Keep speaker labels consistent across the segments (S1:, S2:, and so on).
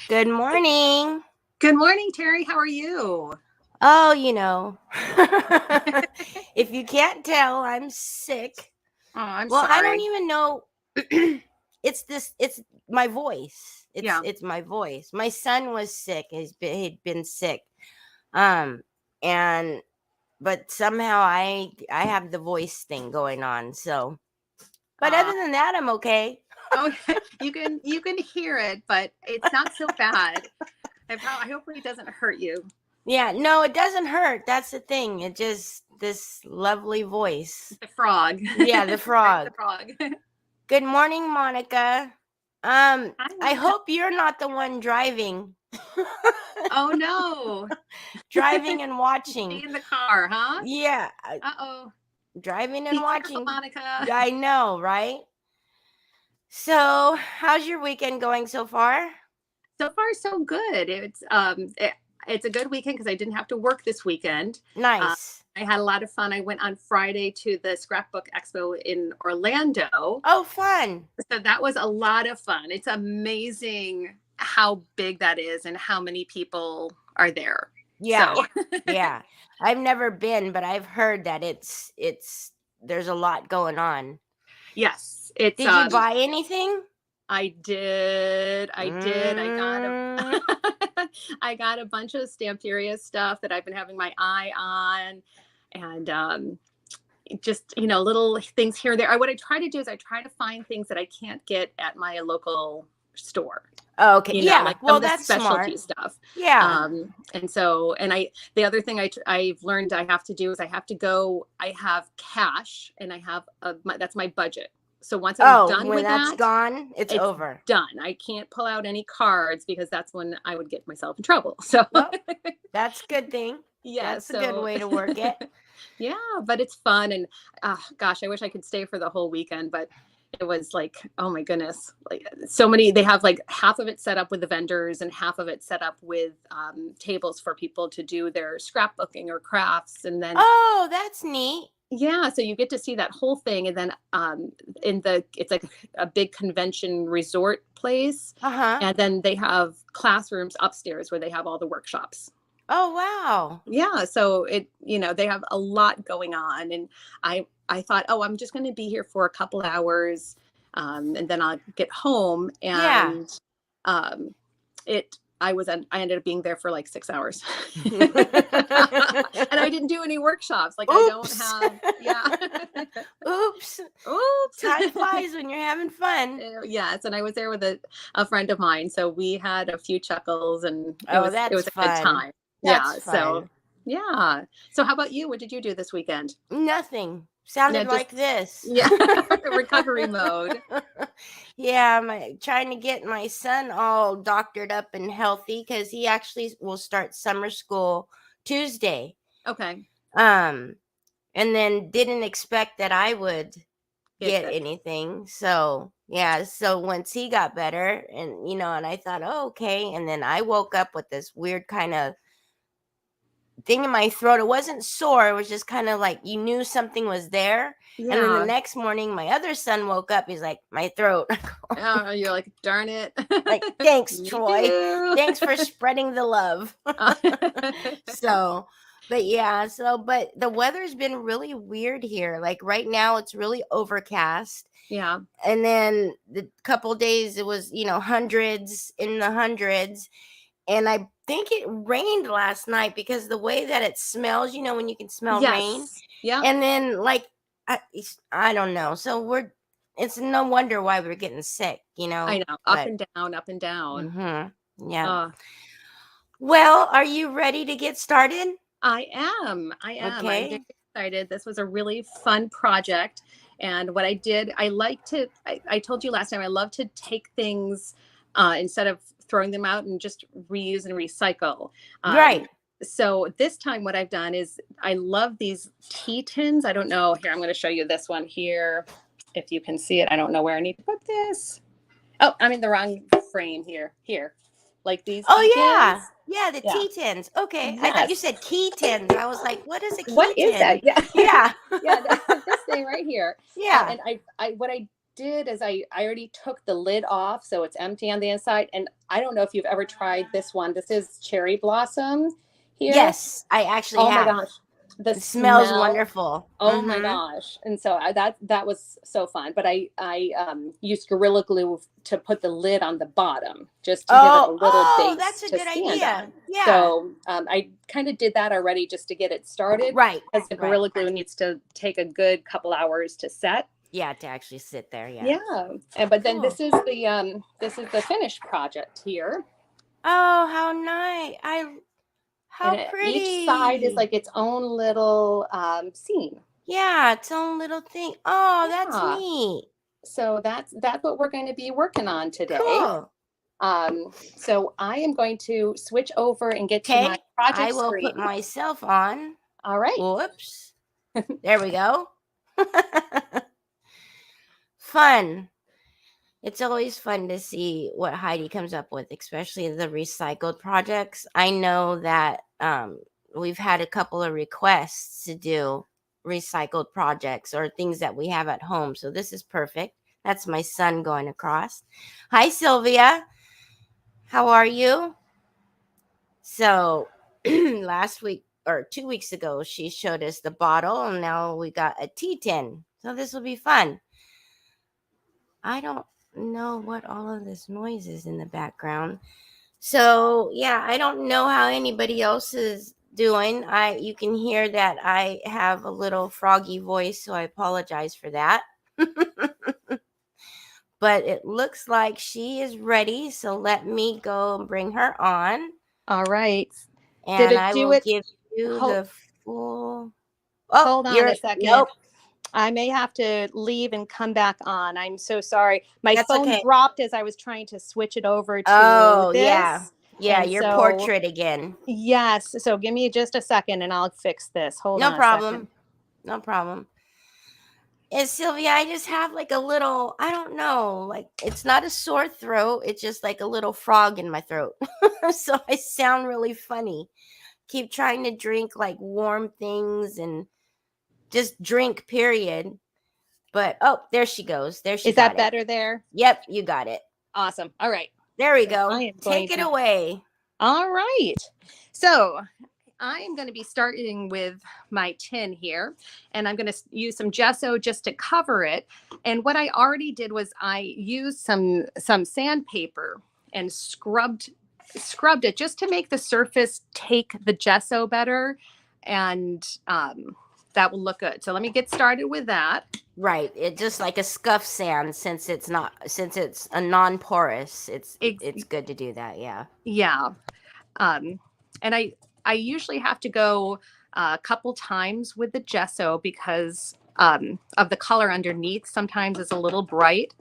S1: Good morning.
S2: Good morning, Teri. How are you?
S1: Oh, if you can't tell, I'm sick.
S2: Oh, I'm
S1: Well, I don't
S2: sorry.
S1: even know. It's my voice.
S2: Yeah.
S1: It's my voice. My son was sick. He'd been sick. Um, and but somehow I have the voice thing going on. So, but
S2: Uh,
S1: other than that, I'm okay.
S2: oh, you can hear it, but it's not so bad. I hopefully it doesn't hurt you.
S1: Yeah, no, it doesn't hurt. That's the thing. It just this lovely voice.
S2: The frog.
S1: Yeah, the
S2: Right, the
S1: frog.
S2: frog.
S1: Good morning, Monica.
S2: Hi,
S1: I
S2: Monica.
S1: hope you're not the one driving.
S2: Oh no.
S1: Driving and
S2: Stay
S1: watching.
S2: in the car, huh?
S1: Yeah,
S2: Uh-oh.
S1: driving and
S2: Be careful,
S1: watching.
S2: Monica.
S1: I know, right? So, how's your weekend going so far?
S2: So far, so good. It's a good weekend because I didn't have to work this weekend.
S1: Nice.
S2: I had a lot of fun. I went on Friday to the Scrapbook Expo in Orlando.
S1: Oh, fun.
S2: So that was a lot of fun. It's amazing how big that is and how many people are there.
S1: Yeah.
S2: So
S1: Yeah. I've never been, but I've heard that it's there's a lot going on.
S2: yes, it's
S1: Did you buy anything?
S2: I did. I got
S1: Mm.
S2: I got a bunch of Stamperia stuff that I've been having my eye on, and just little things here and there. What I try to do is I try to find things that I can't get at my local store.
S1: Oh, okay. Yeah.
S2: Like
S1: well,
S2: some of the
S1: that's
S2: specialty
S1: smart.
S2: stuff.
S1: Yeah.
S2: The other thing I've learned I have to do is I have to go. I have cash, and I have that's my budget. So once I'm done
S1: when
S2: with
S1: that's
S2: that,
S1: gone, it's over.
S2: done. I can't pull out any cards because that's when I would get myself in trouble. So
S1: Well, that's a good thing.
S2: yeah,
S1: That's a good way to work it.
S2: Yeah, but it's fun, and gosh, I wish I could stay for the whole weekend, but it was like, oh my goodness, like so many. They have like half of it set up with the vendors and half of it set up with tables for people to do their scrapbooking or crafts, and then
S1: Oh, that's neat.
S2: yeah, so you get to see that whole thing, and then it's like a big convention resort place,
S1: Uh-huh.
S2: and then they have classrooms upstairs where they have all the workshops.
S1: Oh, wow.
S2: Yeah, so they have a lot going on, and I thought, oh, I'm just going to be here for a couple hours, and then I'll get home,
S1: Yeah.
S2: and I ended up being there for like 6 hours, and I didn't do any workshops. Like
S1: Oops.
S2: I don't have, yeah.
S1: Oops.
S2: Oops.
S1: Time flies when you're having fun.
S2: Yes, and I was there with a friend of mine, so we had a few chuckles, and
S1: That's
S2: it was a
S1: fun.
S2: good time.
S1: That's
S2: Yeah,
S1: fun.
S2: so yeah. So how about you? What did you do this weekend?
S1: Nothing. Sounded like this.
S2: Yeah, recovery mode.
S1: Yeah, trying to get my son all doctored up and healthy because he actually will start summer school Tuesday.
S2: Okay.
S1: And then didn't expect that I would get anything. So yeah, so once he got better, and and I thought, oh, okay, and then I woke up with this weird kind of thing in my throat. It wasn't sore, it was just kind of like you knew something was there.
S2: Yeah.
S1: And then the next morning my other son woke up, he's like, my throat.
S2: Oh, you're like, darn it.
S1: Like, thanks, Troy. Thanks for spreading the love. So but yeah, but the weather's been really weird here. Like right now it's really overcast.
S2: Yeah.
S1: And then the couple days it was, hundreds in the hundreds. And I think it rained last night because the way that it smells, when you can smell rain.
S2: Yeah.
S1: And then I don't know. So it's no wonder why we're getting sick,
S2: I know. Up and down.
S1: Mm-hmm. Yeah. Well, are you ready to get started?
S2: I am.
S1: Okay.
S2: I'm very excited. This was a really fun project. And what I did, I told you last time, I love to take things instead of throwing them out and just reuse and recycle.
S1: Right.
S2: So this time what I've done is I love these tea tins. I don't know. Here, I'm going to show you this one here. If you can see it, I don't know where I need to put this. Oh, I'm in the wrong frame here. Like these.
S1: Oh, yeah.
S2: Tins.
S1: Yeah, the tea tins. Okay.
S2: Yes.
S1: I thought you said key tins. I was like, what is a key tin?
S2: What is that? Yeah.
S1: Yeah.
S2: Yeah, this thing right here.
S1: Yeah.
S2: And what I did is I already took the lid off, so it's empty on the inside. And I don't know if you've ever tried this one. This is cherry blossom here.
S1: Yes, I actually
S2: Oh my
S1: have.
S2: gosh, the
S1: It smells
S2: smell.
S1: wonderful.
S2: Oh my gosh. And so that was so fun. But I used Gorilla Glue to put the lid on the bottom just to give it a little base
S1: that's a
S2: to
S1: good
S2: stand
S1: idea.
S2: on.
S1: Yeah.
S2: So I kind of did that already just to get it started.
S1: Right.
S2: Because the Gorilla Glue needs to take a good couple hours to set.
S1: Yeah, to actually sit there. Yeah.
S2: Yeah. But then this is the finished project here.
S1: Oh, how nice. How pretty.
S2: Each side is like its own little scene.
S1: Yeah, its own little thing. Oh, that's neat.
S2: So that's what we're going to be working on today.
S1: Cool.
S2: So I am going to switch over and get to my project
S1: I will
S2: screen.
S1: put myself on.
S2: All right.
S1: Whoops. There we go. Fun. It's always fun to see what Heidi comes up with, especially the recycled projects. I know that we've had a couple of requests to do recycled projects or things that we have at home. So this is perfect. That's my son going across. Hi, Sylvia. How are you? So last week or 2 weeks ago, she showed us the bottle, and now we got a tea tin. So this will be fun. I don't know what all of this noise is in the background. So yeah, I don't know how anybody else is doing. You can hear that I have a little froggy voice, so I apologize for that. But it looks like she is ready, so let me go and bring her on.
S2: All right.
S1: And I will give you the full. Oh,
S2: hold on a second.
S1: Nope.
S2: I may have to leave and come back on. I'm so sorry. My
S1: That's
S2: phone
S1: okay.
S2: dropped as I was trying to switch it over to this.
S1: Yeah, your portrait again.
S2: Yes. So give me just a second and I'll fix this. Hold on.
S1: No problem. No problem. And Sylvia, I just have like a little, I don't know, like it's not a sore throat. It's just like a little frog in my throat. So I sound really funny. Keep trying to drink like warm things and just drink, period. But oh, there she goes. There she
S2: is. That better there?
S1: Yep, you got it.
S2: Awesome. All right.
S1: There we go. Take it away.
S2: All right. So I am going to be starting with my tin here, and I'm going to use some gesso just to cover it. And what I already did was I used some sandpaper and scrubbed it just to make the surface take the gesso better, and that will look good. So let me get started with that.
S1: Right. It's just like a scuff sand since it's a non-porous. It's good to do that. Yeah.
S2: Yeah. And I usually have to go a couple times with the gesso because of the color underneath. Sometimes it's a little bright.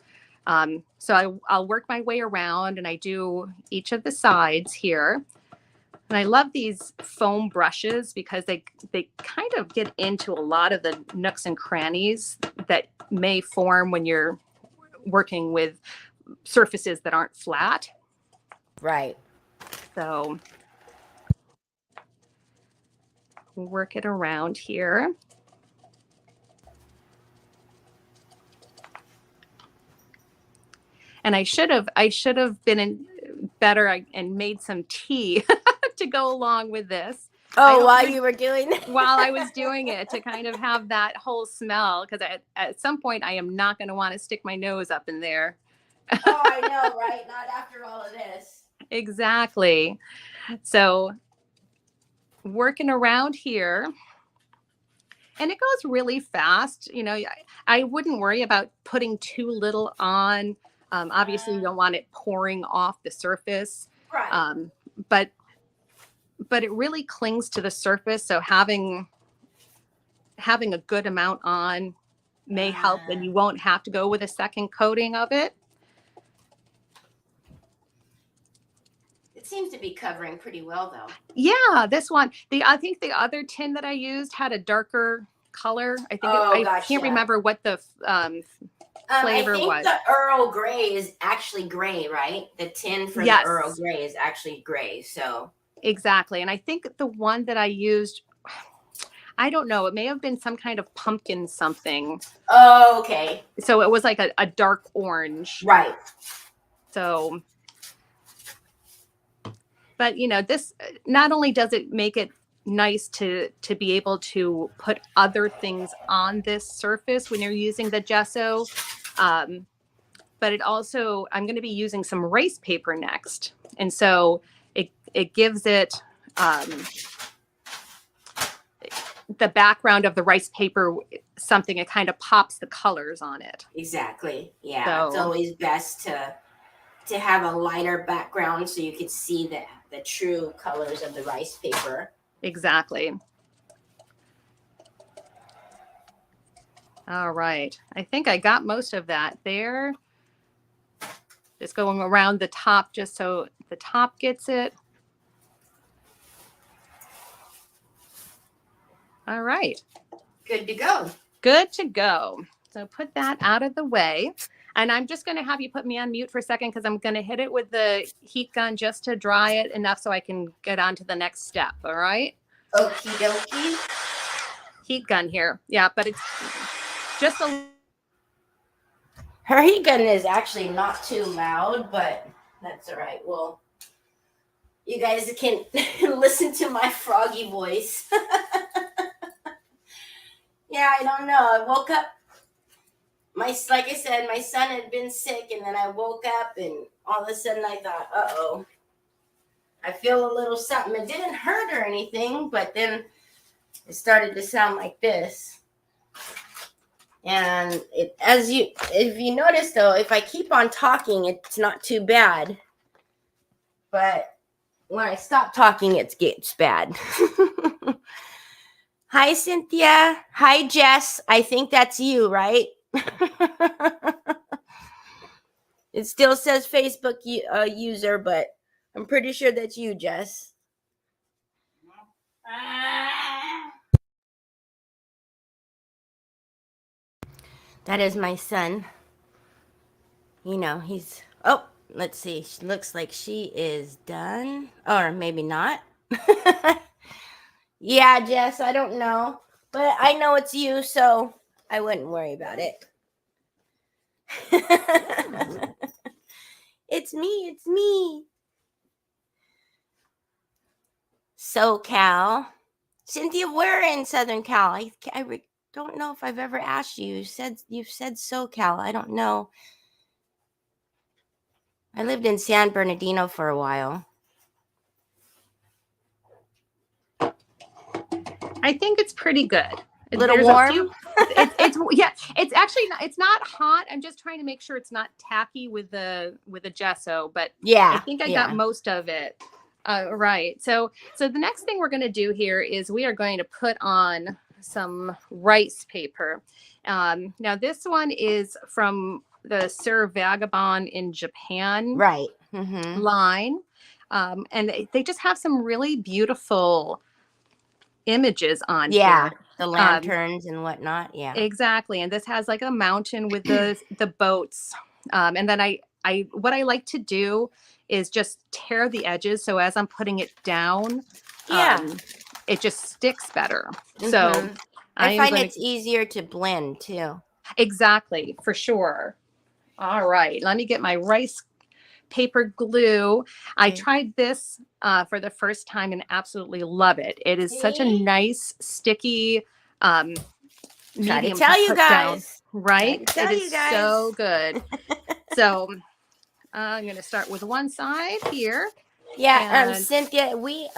S2: So I'll work my way around and I do each of the sides here. And I love these foam brushes because they kind of get into a lot of the nooks and crannies that may form when you're working with surfaces that aren't flat.
S1: Right.
S2: So work it around here. And I should have been better and made some tea to go along with this.
S1: Oh, while you were doing it?
S2: While I was doing it, to kind of have that whole smell, because at some point I am not going to want to stick my nose up in there.
S1: Oh, I know, right? Not after all of this.
S2: Exactly. So working around here, and it goes really fast. You know, I wouldn't worry about putting too little on. Obviously, you don't want it pouring off the surface.
S1: Right.
S2: But it really clings to the surface. So having a good amount on may help, and you won't have to go with a second coating of it.
S1: It seems to be covering pretty well, though.
S2: Yeah, this one. I think the other tin that I used had a darker color. I think I can't remember what the flavor was.
S1: I think the Earl Grey is actually gray, right? The tin for the Earl Grey is actually gray. So
S2: exactly. And I think the one that I used, I don't know. It may have been some kind of pumpkin something.
S1: Oh, okay.
S2: So it was like a dark orange.
S1: Right.
S2: So, but you know, this not only does it make it nice to be able to put other things on this surface when you're using the gesso, but it also, I'm going to be using some rice paper next. And so it gives it the background of the rice paper, something, it kind of pops the colors on it.
S1: Exactly. Yeah.
S2: So,
S1: it's always best to have a lighter background so you could see the true colors of the rice paper.
S2: Exactly. All right. I think I got most of that there. Just going around the top just so the top gets it. All right.
S1: Good to go.
S2: Good to go. So put that out of the way. And I'm just going to have you put me on mute for a second because I'm going to hit it with the heat gun just to dry it enough so I can get on to the next step. All right.
S1: Okie dokie.
S2: Heat gun here. Yeah, but it's just a...
S1: Her heat gun is actually not too loud, but that's all right. Well, you guys can listen to my froggy voice. Yeah, I don't know. I woke up. Like I said, my son had been sick, and then I woke up, and all of a sudden I thought, uh-oh, I feel a little something. It didn't hurt or anything, but then it started to sound like this. And if you notice though, if I keep on talking, it's not too bad. But when I stop talking, it gets bad. Hi, Cynthia. Hi, Jess. I think that's you, right? It still says Facebook user, but I'm pretty sure that's you, Jess. That is my son. You know, he's... Oh, let's see. She looks like she is done. Or maybe not. Yeah, Jess, I don't know. But I know it's you, so I wouldn't worry about it. It's me. It's me. SoCal. Cynthia, where in Southern Cal? I don't know if I've ever asked you. You've said SoCal. I don't know. I lived in San Bernardino for a while.
S2: I think it's pretty good.
S1: A little warm?
S2: It's actually not, it's not hot. I'm just trying to make sure it's not tacky with the gesso, but
S1: yeah,
S2: I think I got most of it. Right. So the next thing we're going to do here is we are going to put on some rice paper. Now this one is from the Sir Vagabond in Japan line. And they just have some really beautiful images on here.
S1: The lanterns and whatnot. Yeah,
S2: exactly. And this has like a mountain with the boats. And then what I like to do is just tear the edges. So as I'm putting it down, it just sticks better. So
S1: I find it's easier to blend too.
S2: Exactly, for sure. All right, let me get my rice paper glue. I tried this for the first time and absolutely love it. It is such a nice sticky medium to tell you guys down, right? It is so good. So I'm going to start with one side here.
S1: Yeah, Cynthia, we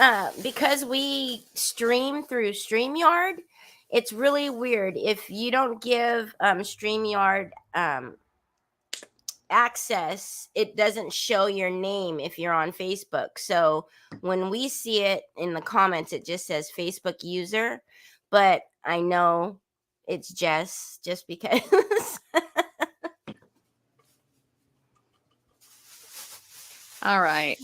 S1: because we stream through StreamYard, it's really weird if you don't give StreamYard access. It doesn't show your name if you're on Facebook. So when we see it in the comments, it just says Facebook user, but I know it's Jess just because.
S2: All right.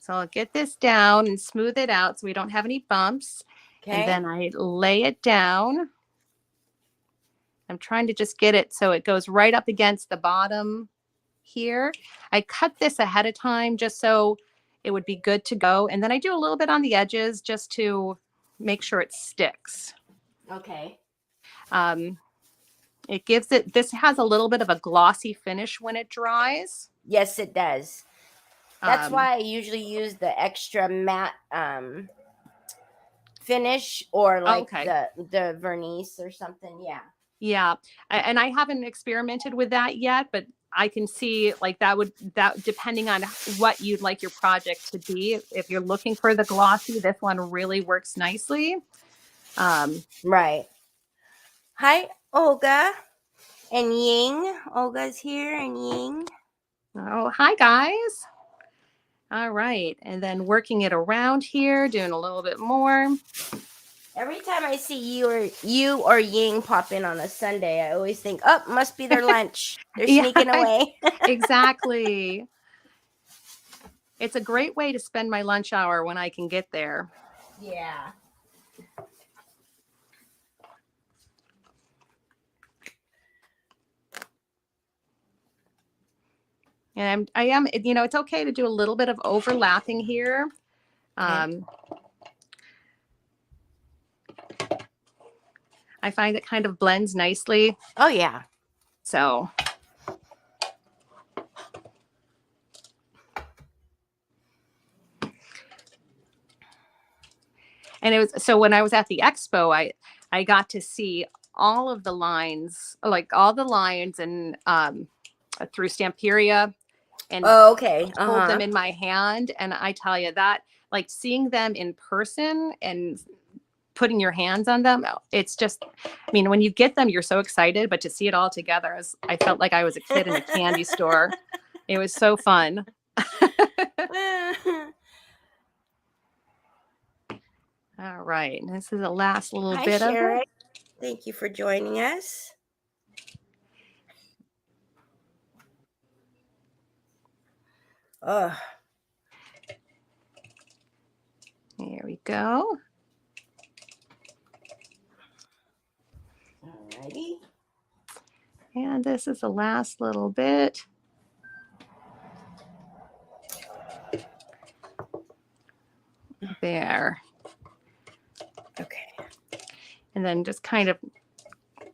S2: So I'll get this down and smooth it out so we don't have any bumps. Okay. And then I lay it down. I'm trying to just get it so it goes right up against the bottom here. I cut this ahead of time just so it would be good to go. And then I do a little bit on the edges just to make sure it sticks.
S1: Okay.
S2: It gives it, this has a little bit of a glossy finish when it dries.
S1: Yes, it does. That's
S2: Um,
S1: why I usually use the extra matte finish, or like
S2: okay.
S1: the vernice or something. Yeah.
S2: Yeah. And I haven't experimented with that yet, but I can see like that depending on what you'd like your project to be. If you're looking for the glossy, this one really works nicely.
S1: Right. Hi, Olga and Ying. Olga's here and Ying.
S2: Oh, hi guys. All right. And then working it around here, doing a little bit more.
S1: Every time I see you or Ying pop in on a Sunday, I always think, oh, must be their lunch. They're
S2: Yeah,
S1: sneaking away.
S2: exactly. It's a great way to spend my lunch hour when I can get there.
S1: Yeah.
S2: And I am, you know, it's okay to do a little bit of overlapping here.
S1: Okay.
S2: I find it kind of blends nicely.
S1: Oh, yeah.
S2: So. And it was, so when I was at the expo, I got to see all of the lines, like all the lines and through Stamperia, and
S1: Oh, okay.
S2: hold them in my hand. And I tell you that, like seeing them in person and putting your hands on them, it's just, I mean, when you get them, you're so excited, but to see it all together, I felt like I was a kid in a candy store. It was so fun. All right. This is the last little
S1: Hi,
S2: bit
S1: Sharon.
S2: of it.
S1: Thank you for joining us. Oh.
S2: Here we go.
S1: Alrighty.
S2: And this is the last little bit. There.
S1: Okay.
S2: And then just kind of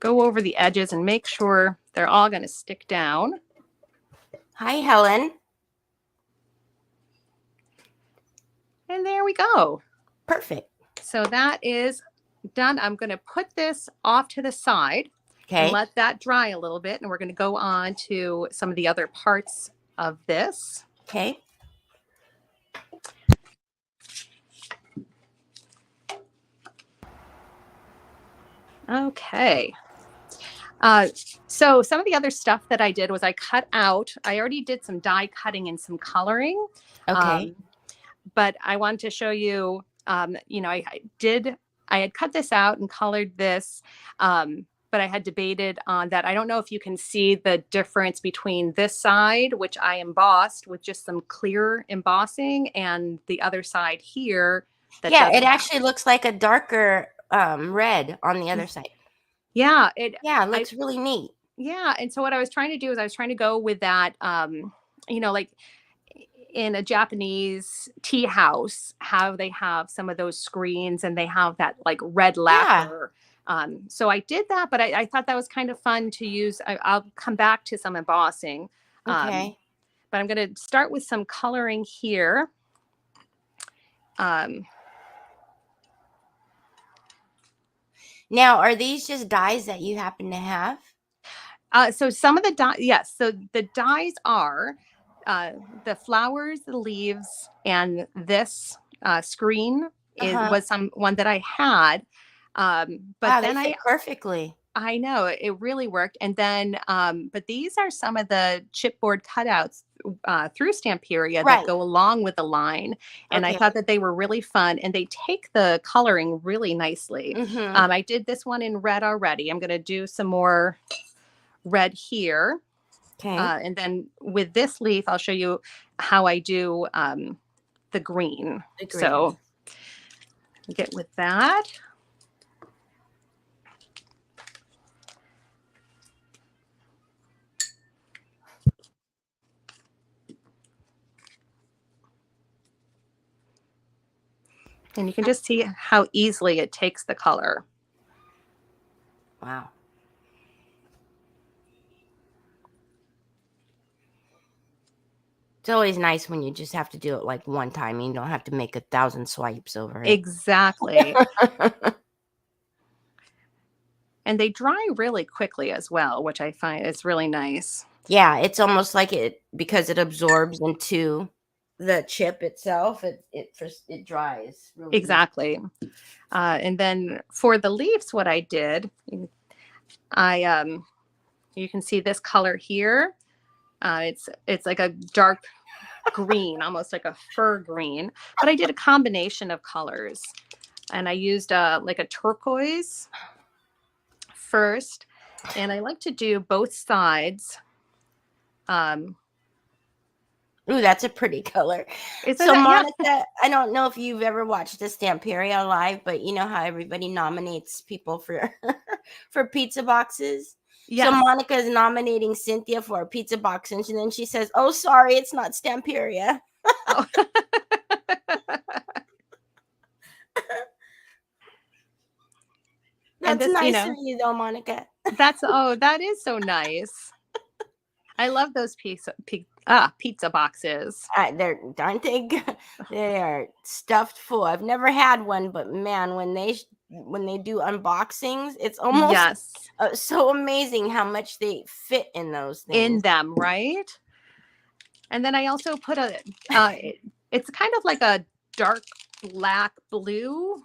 S2: go over the edges and make sure they're all going to stick down.
S1: Hi, Helen.
S2: And there we go.
S1: Perfect.
S2: So that is done. I'm going to put this off to the side and let that dry a little bit. And we're going to go on to some of the other parts of this.
S1: Okay.
S2: Okay. So some of the other stuff that I did was I already did some die cutting and some coloring.
S1: Okay.
S2: But I wanted to show you, you know, I had cut this out and colored this, but I had debated on that. I don't know if you can see the difference between this side, which I embossed with just some clear embossing, and the other side here.
S1: Yeah, it actually looks like a darker red on the other side.
S2: Yeah,
S1: it looks really neat.
S2: Yeah, and so what I was trying to do is I was trying to go with that, you know, like in a Japanese tea house, how they have some of those screens and they have that like red lacquer. So I did that, but I thought that was kind of fun to use. I'll come back to some embossing.
S1: Okay.
S2: But I'm going to start with some coloring here.
S1: Now, are these just dies that you happen to have?
S2: So some of the dies, yes. So the dies are the flowers, the leaves, and this screen was one that I had. But
S1: wow,
S2: then
S1: they fit perfectly.
S2: I know it really worked. And then, but these are some of the chipboard cutouts through Stamperia that go along with the line. And I thought that they were really fun and they take the coloring really nicely. I did this one in red already. I'm going to do some more red here. Okay. And then with this leaf, I'll show you how I do the green. So get with that. And you can just see how easily it takes the color.
S1: Wow. It's always nice when you just have to do it like one time and you don't have to make 1,000 swipes over it.
S2: Exactly. And they dry really quickly as well, which I find is really nice.
S1: Yeah, it's almost like it, because it absorbs into the chip itself, it dries really easy.
S2: Exactly. And then for the leaves, what I did, you can see this color here. It's like a dark green, almost like a fur green, but I did a combination of colors, and I used like a turquoise first, and I like to do both sides.
S1: Ooh, that's a pretty color.
S2: So
S1: Monica, yeah. I don't know if you've ever watched the Stamperia live, but you know how everybody nominates people for for pizza boxes? Yes. So Monica is nominating Cynthia for a pizza box, and then she says, "Oh, sorry, it's not Stamperia." Oh. That's this, nice of you, though, Monica.
S2: That is so nice. I love those pizza boxes.
S1: Aren't they good? They are stuffed full. I've never had one, but man, when they do unboxings, it's almost so amazing how much they fit in those things.
S2: In them, right? And then I also put it's kind of like a dark black blue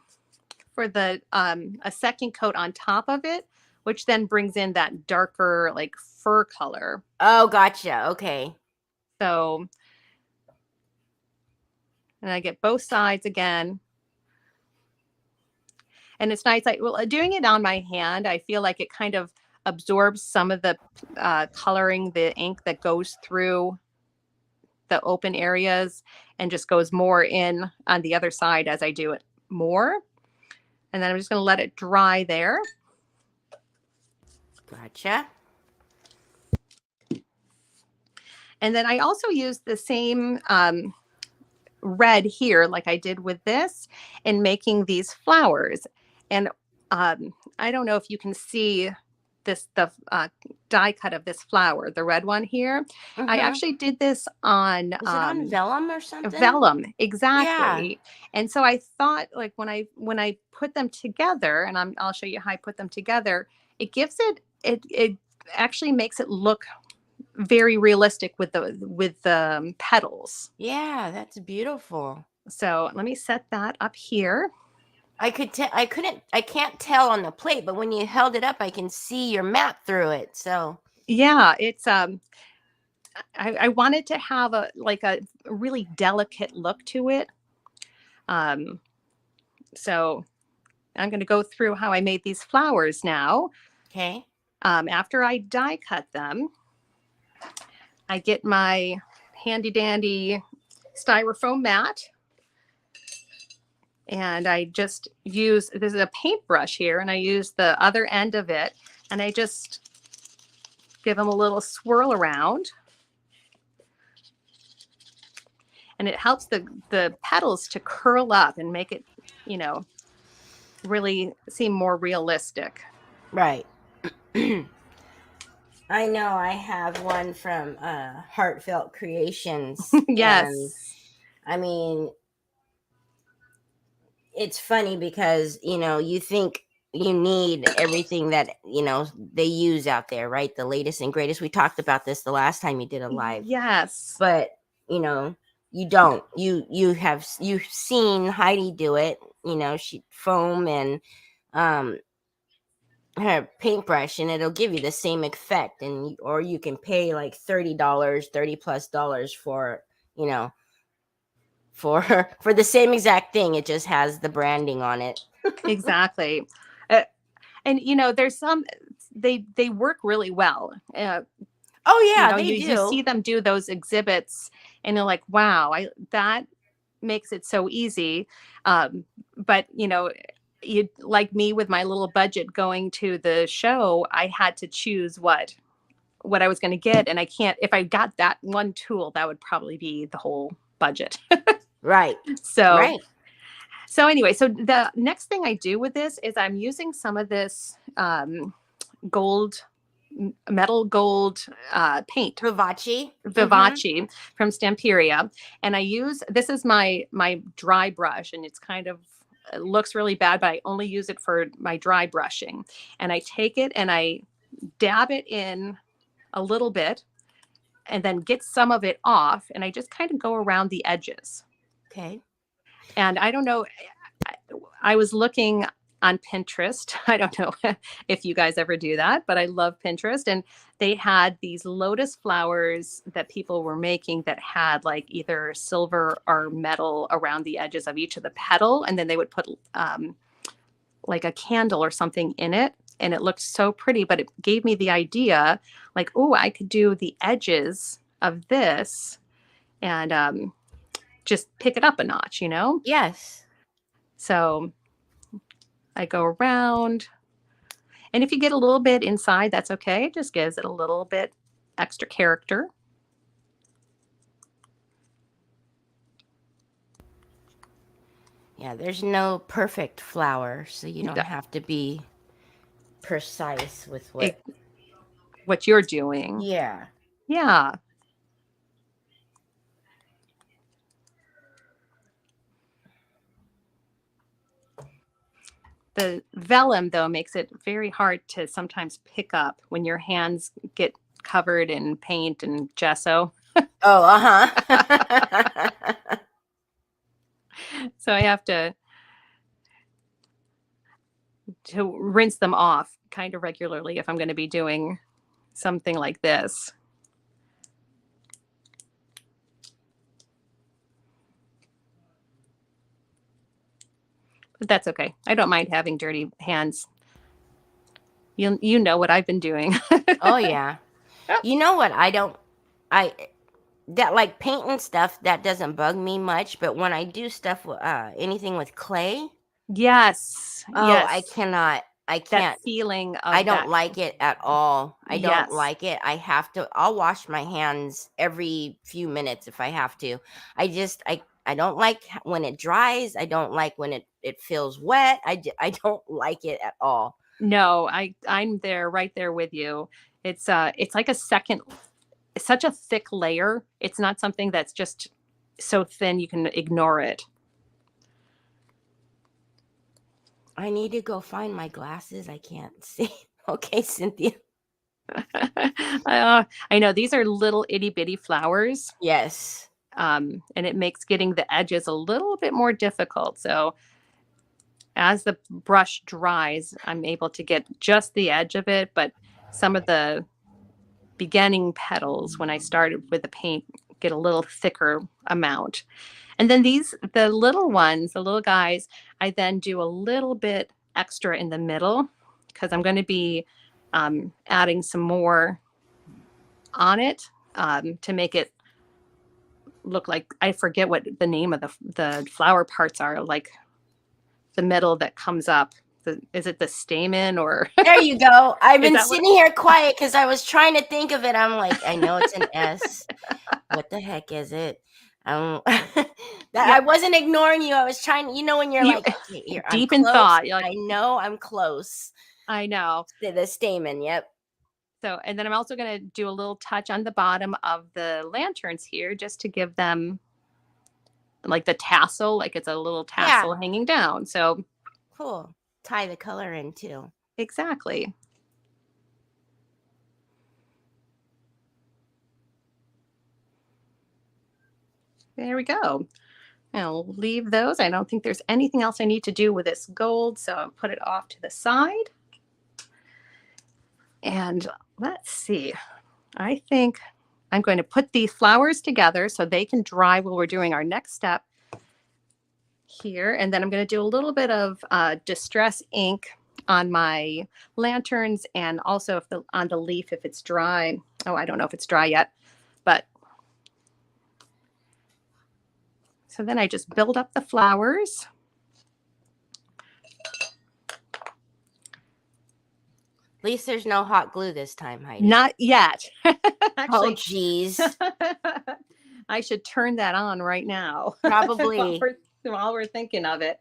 S2: for the a second coat on top of it, which then brings in that darker like fur color.
S1: Oh, gotcha. Okay.
S2: So, and I get both sides again. And it's nice. Doing it on my hand, I feel like it kind of absorbs some of the coloring, the ink that goes through the open areas and just goes more in on the other side as I do it more. And then I'm just going to let it dry there.
S1: Gotcha.
S2: And then I also use the same red here, like I did with this, in making these flowers. And I don't know if you can see the die cut of this flower, the red one here. Mm-hmm. I actually did this on
S1: is it on vellum or something?
S2: Vellum, exactly. Yeah. And so I thought, like, when I put them together, and I'll show you how I put them together, it gives it actually makes it look very realistic with the petals.
S1: Yeah, that's beautiful.
S2: So let me set that up here.
S1: I can't tell on the plate, but when you held it up, I can see your map through it. So
S2: yeah, it's I wanted to have a really delicate look to it. So I'm going to go through how I made these flowers now.
S1: Okay.
S2: After I die cut them, I get my handy dandy styrofoam mat. And I just use, this is a paintbrush here, and I use the other end of it, and I just give them a little swirl around. And it helps the petals to curl up and make it, really seem more realistic.
S1: Right. I know I have one from Heartfelt Creations.
S2: Yes.
S1: And, I mean, it's funny because, you think you need everything that, they use out there, right? The latest and greatest. We talked about this the last time you did a live.
S2: Yes.
S1: But, you don't. You've seen Heidi do it. She foam and her paintbrush, and it'll give you the same effect, or you can pay like $30+ for, for the same exact thing. It just has the branding on it.
S2: Exactly. And there's some, they work really well.
S1: Oh yeah, they do.
S2: You see them do those exhibits and you're like, wow, that makes it so easy. But you, like me with my little budget going to the show, I had to choose what I was going to get. And if I got that one tool, that would probably be the whole budget.
S1: Right.
S2: So,
S1: right.
S2: So anyway, so the next thing I do with this is I'm using some of this gold, metal gold paint.
S1: Vivace.
S2: Vivace from Stamperia. And I use, this is my dry brush, and it's kind of, it looks really bad, but I only use it for my dry brushing. And I take it and I dab it in a little bit and then get some of it off. And I just kind of go around the edges.
S1: Okay.
S2: And I don't know, I was looking on Pinterest. I don't know if you guys ever do that, but I love Pinterest. And they had these lotus flowers that people were making that had like either silver or metal around the edges of each of the petal. And then they would put like a candle or something in it. And it looked so pretty, but it gave me the idea like, oh, I could do the edges of this and just pick it up a notch, you know?
S1: Yes.
S2: So I go around, and if you get a little bit inside, that's okay. It just gives it a little bit extra character.
S1: Yeah, there's no perfect flower, so you don't have to be precise with
S2: what you're doing.
S1: Yeah.
S2: Yeah. The vellum, though, makes it very hard to sometimes pick up when your hands get covered in paint and gesso.
S1: Oh, uh-huh.
S2: So I have to rinse them off kind of regularly if I'm going to be doing something like this. But that's okay. I don't mind having dirty hands. You know what I've been doing.
S1: Oh, yeah. You know what? That like paint and stuff, that doesn't bug me much, but when I do stuff, anything with clay,
S2: Yes.
S1: oh,
S2: yes.
S1: I can't.
S2: That feeling of
S1: I don't like it at all. I
S2: Yes.
S1: don't like it. I'll wash my hands every few minutes if I have to. I don't like when it dries. I don't like when it feels wet. I don't like it at all.
S2: No, I'm there, right there with you. It's like a second, it's such a thick layer. It's not something that's just so thin you can ignore it.
S1: I need to go find my glasses. I can't see. Okay, Cynthia.
S2: I know these are little itty bitty flowers.
S1: Yes.
S2: And it makes getting the edges a little bit more difficult. So as the brush dries, I'm able to get just the edge of it, but some of the beginning petals when I started with the paint get a little thicker amount. And then the little ones, the little guys, I then do a little bit extra in the middle because I'm going to be adding some more on it to make it look like, I forget what the name of the flower parts are, like the middle that comes up. Is it the stamen or?
S1: There you go. I've been sitting here quiet because I was trying to think of it. I'm like, I know it's an S. What the heck is it? I wasn't ignoring you. I was trying, when you're like, okay,
S2: deep in thought. You're like,
S1: I know I'm close.
S2: I know.
S1: The stamen, yep.
S2: So, and then I'm also going to do a little touch on the bottom of the lanterns here just to give them like the tassel, like it's a little tassel hanging down. So
S1: cool. Tie the color in too.
S2: Exactly. There we go. I'll leave those. I don't think there's anything else I need to do with this gold, so I'll put it off to the side. And let's see. I think I'm going to put these flowers together so they can dry while we're doing our next step here. And then I'm going to do a little bit of distress ink on my lanterns and also on the leaf if it's dry. Oh, I don't know if it's dry yet, but so then I just build up the flowers.
S1: At least there's no hot glue this time, Heidi.
S2: Not yet.
S1: Actually, oh, geez.
S2: I should turn that on right now.
S1: Probably.
S2: while we're thinking of it.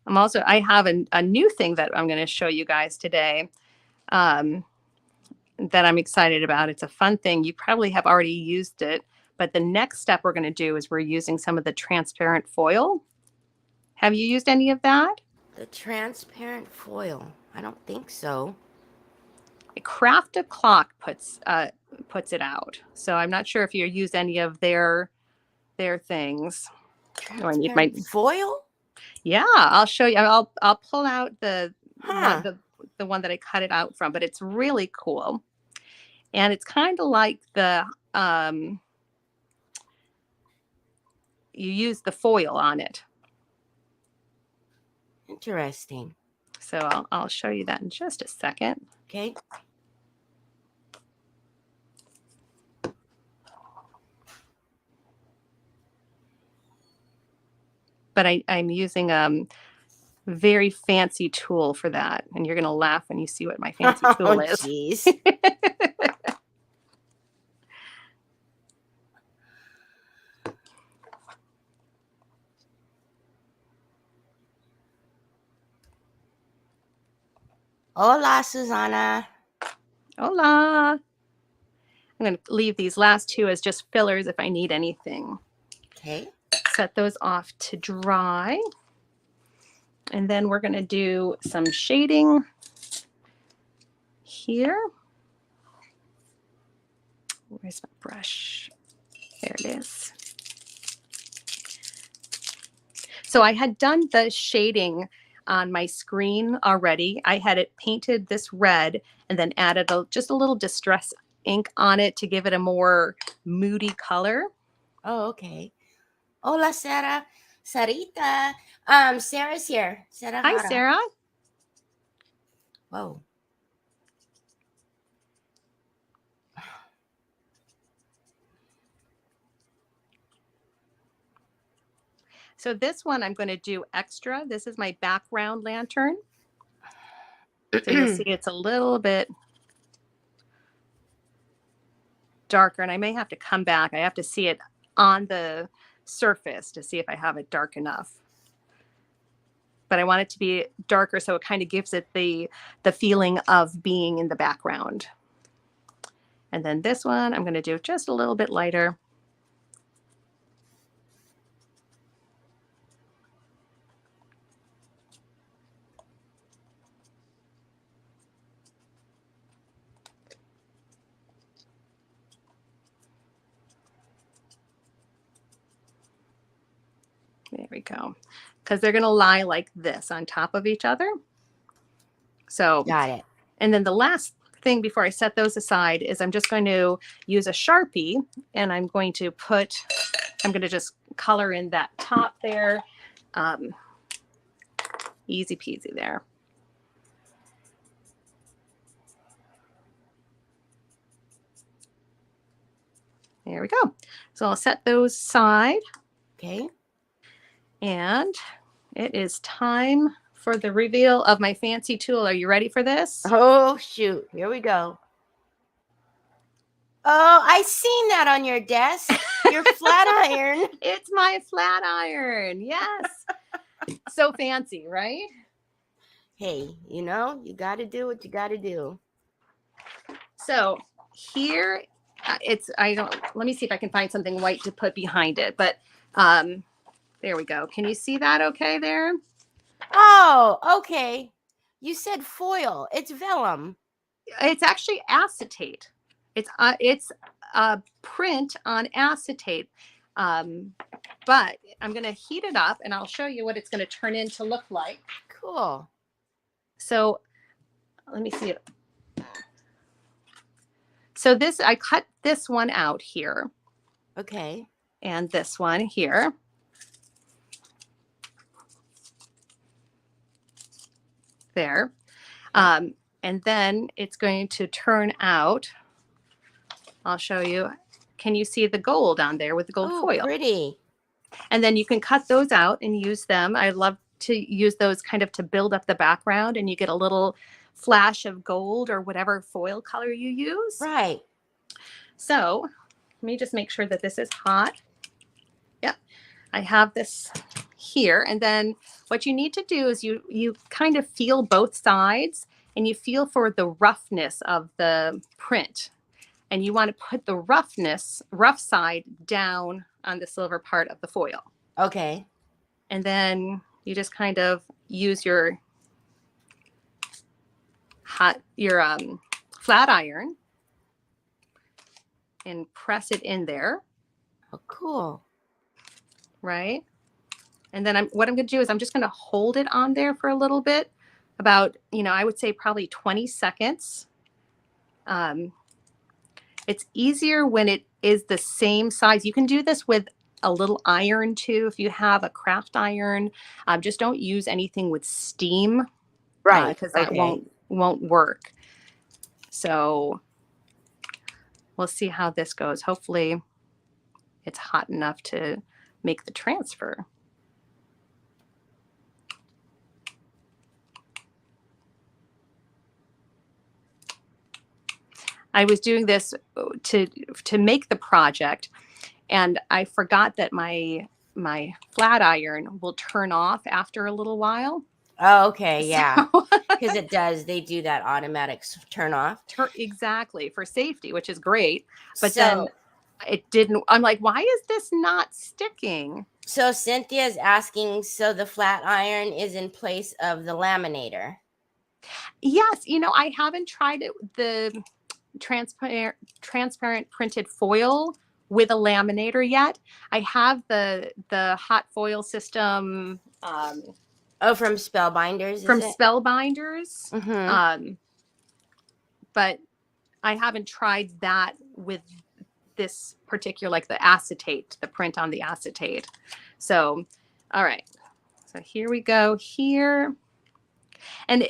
S2: I have a new thing that I'm going to show you guys today that I'm excited about. It's a fun thing. You probably have already used it, but the next step we're going to do is we're using some of the transparent foil. Have you used any of that?
S1: The transparent foil. I don't think so.
S2: Craft a Clock puts it out. So I'm not sure if you used any of their things.
S1: Transparent foil?
S2: Yeah, I'll show you. I'll pull out the
S1: Huh.
S2: one that I cut it out from, but it's really cool. And it's kind of like the you use the foil on it.
S1: Interesting.
S2: So I'll show you that in just a second.
S1: Okay.
S2: But I'm using very fancy tool for that, and you're gonna laugh when you see what my fancy tool is.
S1: Jeez. Hola, Susana.
S2: Hola. I'm going to leave these last two as just fillers if I need anything.
S1: Okay.
S2: Set those off to dry. And then we're going to do some shading here. Where's my brush? There it is. So I had done the shading on my screen already. I had it painted this red and then added just a little distress ink on it to give it a more moody color.
S1: Oh, okay. Hola, Sarah. Sarita. Sarah's here. Sarah.
S2: Hi, Sarah.
S1: Whoa.
S2: So this one I'm going to do extra. This is my background lantern. So you'll see it's a little bit darker, and I may have to come back. I have to see it on the surface to see if I have it dark enough. But I want it to be darker so it kind of gives it the feeling of being in the background. And then this one I'm going to do just a little bit lighter. There we go. Because they're going to lie like this on top of each other. So
S1: got it.
S2: And then the last thing before I set those aside is I'm just going to use a Sharpie, and I'm going to just color in that top there. Easy peasy there. There we go. So I'll set those aside.
S1: Okay.
S2: And it is time for the reveal of my fancy tool. Are you ready for this?
S1: Oh, shoot. Here we go. Oh, I seen that on your desk. Your flat iron.
S2: It's my flat iron. Yes. So fancy, right?
S1: Hey, you know, you got to do what you got to do.
S2: So here let me see if I can find something white to put behind it. But there we go. Can you see that okay there?
S1: Oh, okay. You said foil. It's vellum.
S2: It's actually acetate. It's a print on acetate. But I'm going to heat it up and I'll show you what it's going to turn in to look like.
S1: Cool.
S2: So let me see it. So I cut this one out here.
S1: Okay.
S2: And this one here. There. And then it's going to turn out, I'll show you. Can you see the gold on there with the gold foil?
S1: Pretty.
S2: And then you can cut those out and use them. I love to use those kind of to build up the background, and you get a little flash of gold or whatever foil color you use.
S1: Right.
S2: So let me just make sure that this is hot. Yep. I have this here. And then what you need to do is you kind of feel both sides, and you feel for the roughness of the print. And you want to put the rough side down on the silver part of the foil.
S1: Okay.
S2: And then you just kind of use your flat iron and press it in there.
S1: Oh, cool.
S2: Right. And then what I'm going to do is I'm just going to hold it on there for a little bit, about, I would say probably 20 seconds. It's easier when it is the same size. You can do this with a little iron too. If you have a craft iron, just don't use anything with steam,
S1: Right.
S2: Because that won't work. So we'll see how this goes. Hopefully it's hot enough to make the transfer. I was doing this to make the project, and I forgot that my flat iron will turn off after a little while.
S1: Oh, okay, yeah, because it does. They do that automatic turn off.
S2: Exactly, for safety, which is great. But then it didn't. I'm like, why is this not sticking?
S1: So Cynthia's asking, so the flat iron is in place of the laminator?
S2: Yes, I haven't tried it. The transparent printed foil with a laminator yet. I have the hot foil system.
S1: From Spellbinders.
S2: Spellbinders.
S1: Mm-hmm.
S2: But I haven't tried that with this particular, like the acetate, the print on the acetate. So, all right. So here we go here. And,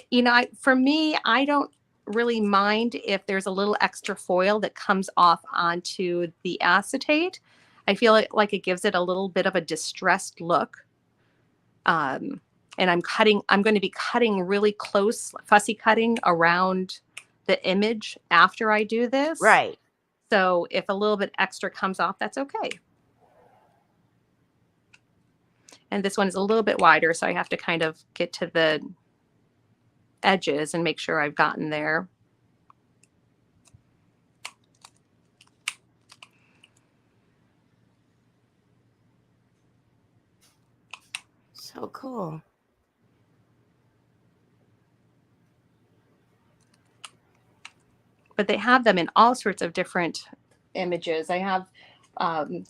S2: for me, I don't really mind if there's a little extra foil that comes off onto the acetate. I feel like it gives it a little bit of a distressed look. And I'm going to be cutting really close, fussy cutting around the image after I do this.
S1: Right.
S2: So if a little bit extra comes off, that's okay. And this one is a little bit wider, so I have to kind of get to the edges and make sure I've gotten there.
S1: So cool.
S2: But they have them in all sorts of different images. I have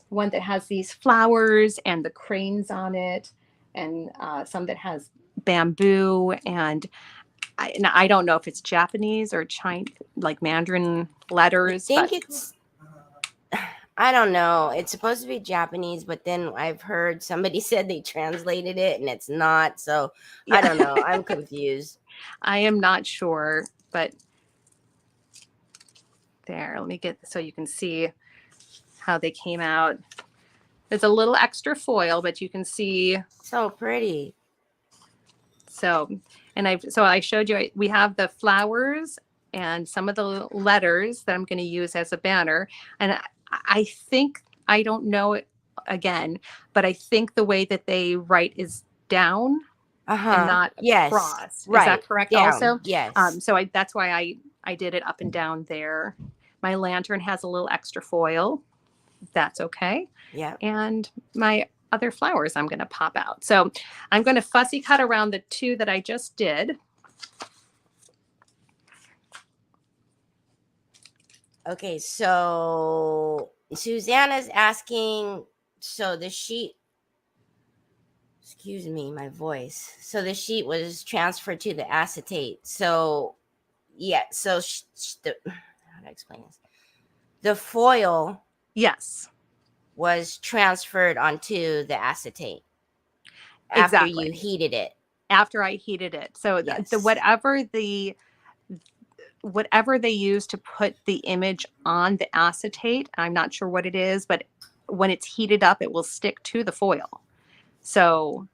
S2: one that has these flowers and the cranes on it, and some that has bamboo, and I don't know if it's Japanese or Chinese, like Mandarin letters.
S1: I think I don't know. It's supposed to be Japanese, but then I've heard somebody said they translated it and it's not. So yeah. I don't know. I'm confused.
S2: I am not sure, but there, let me get so you can see how they came out. There's a little extra foil, but you can see.
S1: So pretty.
S2: So, and I showed you, we have the flowers and some of the letters that I'm going to use as a banner. And I think, I don't know it again, but I think the way that they write is down and not across.
S1: Right.
S2: Is that correct?
S1: Down.
S2: Also?
S1: Yes.
S2: So that's why I did it up and down there. My lantern has a little extra foil. That's okay.
S1: Yeah.
S2: And my other flowers I'm going to pop out. So I'm going to fussy cut around the two that I just did.
S1: Okay, so Susanna's asking, so the sheet, excuse me, my voice. So the sheet was transferred to the acetate. So, yeah, so how do I explain this? The foil,
S2: yes,
S1: was transferred onto the acetate after you heated it.
S2: After I heated it. So yes. Whatever they use to put the image on the acetate, I'm not sure what it is, but when it's heated up, it will stick to the foil. So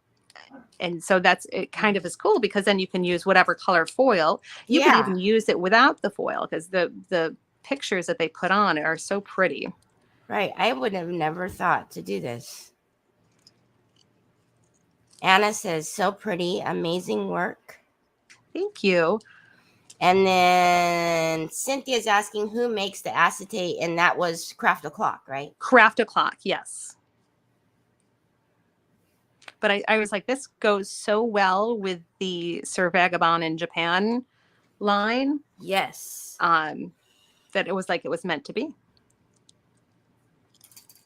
S2: that's, it kind of is cool because then you can use whatever color foil. You can even use it without the foil because the pictures that they put on are so pretty.
S1: Right. I would have never thought to do this. Anna says, so pretty, amazing work.
S2: Thank you.
S1: And then Cynthia's asking who makes the acetate, and that was Craft O'Clock, right?
S2: Craft O'Clock, yes. But I was like, this goes so well with the Sir Vagabond in Japan line.
S1: Yes.
S2: That it was like it was meant to be.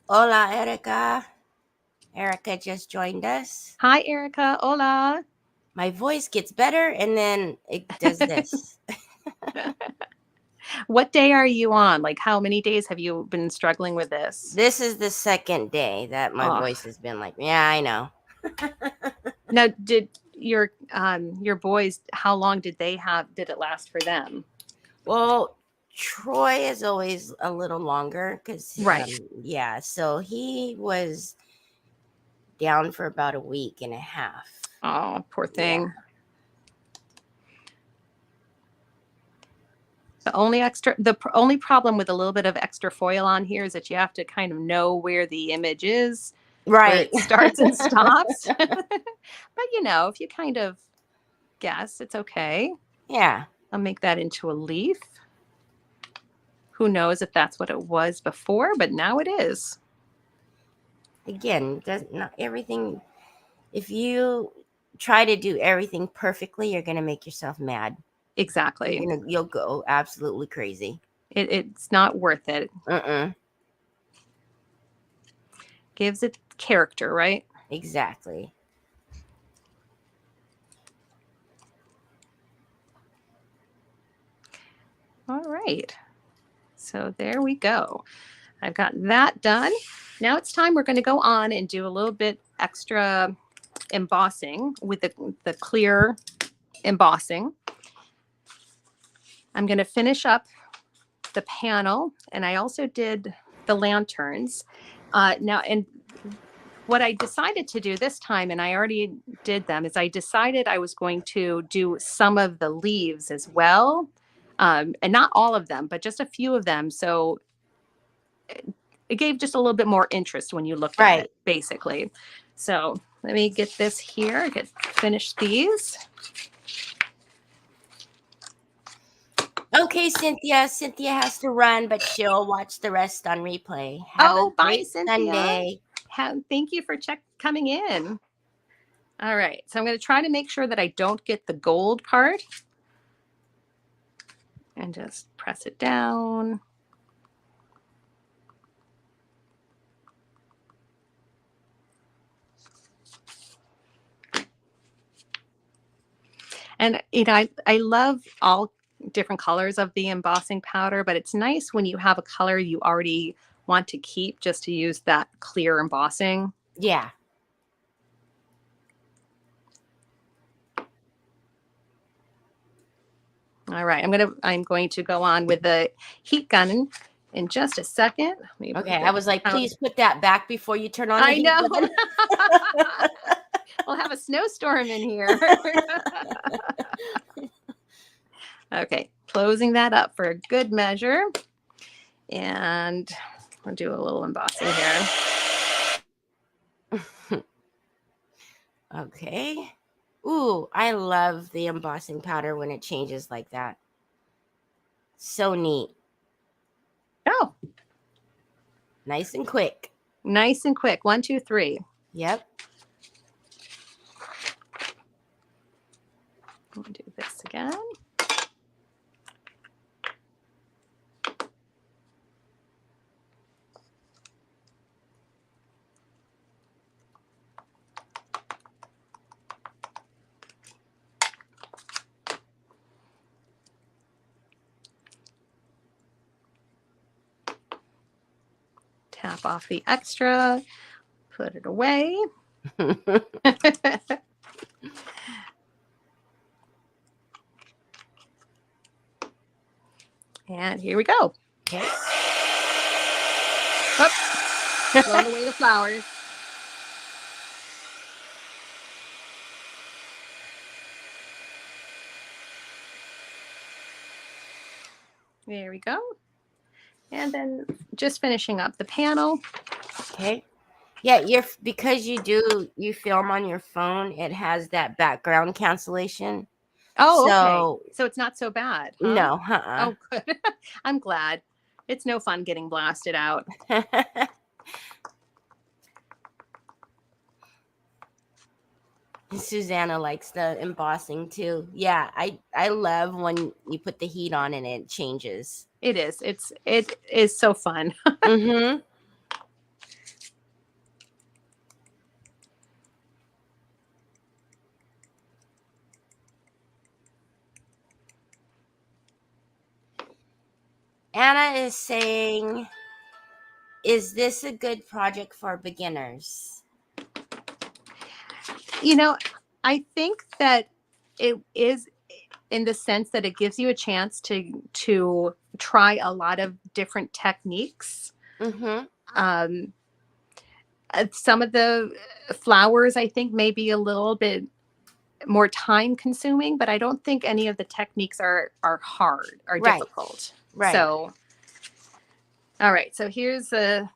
S1: Hola, Erica. Erica just joined us.
S2: Hi, Erica. Hola.
S1: My voice gets better, and then it does this.
S2: What day are you on? Like, how many days have you been struggling with this?
S1: This is the second day that my voice has been like, yeah, I know.
S2: Now, did your boys, how long did it last for them?
S1: Well, Troy is always a little longer because,
S2: Right.
S1: yeah, so he was down for about a week and a half.
S2: Oh, poor thing.
S1: Yeah.
S2: The only problem with a little bit of extra foil on here is that you have to kind of know where the image is,
S1: Right.
S2: where it starts and stops. But you know, if you kind of guess, it's okay.
S1: Yeah.
S2: I'll make that into a leaf. Who knows if that's what it was before, but now it is.
S1: Again, not everything. If you try to do everything perfectly, you're gonna make yourself mad.
S2: Exactly.
S1: You'll go absolutely crazy.
S2: It's not worth it. Gives it character, right?
S1: Exactly.
S2: All right. So there we go. I've got that done. Now it's time we're going to go on and do a little bit extra embossing with the clear embossing. I'm going to finish up the panel, and I also did the lanterns. Now, and what I decided to do this time, and I already did them, is I decided I was going to do some of the leaves as well. And not all of them, but just a few of them. So it gave just a little bit more interest when you looked at it, basically. So let me get this here, finish these.
S1: Okay, Cynthia. Cynthia has to run, but she'll watch the rest on replay.
S2: Bye, Cynthia.
S1: Sunday.
S2: Thank you for coming in. All right, so I'm going to try to make sure that I don't get the gold part. And just press it down. And I love all different colors of the embossing powder, but it's nice when you have a color you already want to keep just to use that clear embossing.
S1: Yeah.
S2: All right, I'm going to go on with the heat gun in just a second.
S1: Okay, I was like, please put that back before you turn on the heat gun.
S2: We'll have a snowstorm in here. Okay, closing that up for a good measure. And I'll do a little embossing here.
S1: Okay. Ooh, I love the embossing powder when it changes like that. So neat.
S2: Oh.
S1: Nice and quick.
S2: Nice and quick. 1, 2, 3.
S1: Yep.
S2: I'll do this again. Tap off the extra, put it away. And here we go.
S1: Okay.
S2: Throw away the flowers. There we go. And then just finishing up the panel.
S1: Okay. Yeah, because you film on your phone, it has that background cancellation.
S2: Oh, okay.
S1: So
S2: So it's not so bad, huh?
S1: no, uh-uh.
S2: Oh, good. I'm glad. It's no fun getting blasted out.
S1: Susanna likes the embossing too. Yeah, I love when you put the heat on and it changes.
S2: It is. It is so fun.
S1: Mm-hmm. Anna is saying, is this a good project for beginners?
S2: You know, I think that it is, in the sense that it gives you a chance to try a lot of different techniques.
S1: Mm-hmm.
S2: Some of the flowers, I think, may be a little bit more time consuming, but I don't think any of the techniques are hard or
S1: Right.
S2: difficult.
S1: Right.
S2: So, all right. So here's this.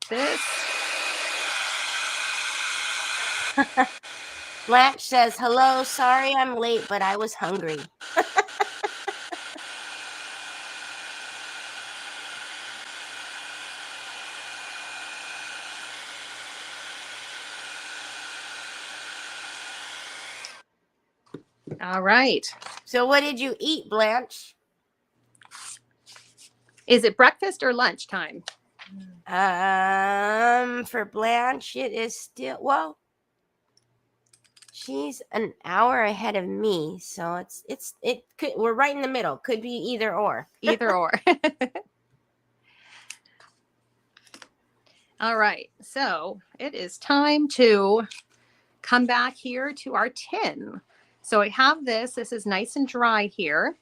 S1: Blanche says, hello, sorry I'm late, but I was hungry.
S2: All right.
S1: So what did you eat, Blanche?
S2: Is it breakfast or lunchtime?
S1: For Blanche, it is still, well, she's an hour ahead of me, so it could, we're right in the middle. Could be either or.
S2: Either or. All right. So it is time to come back here to our tin. So I have this. This is nice and dry here.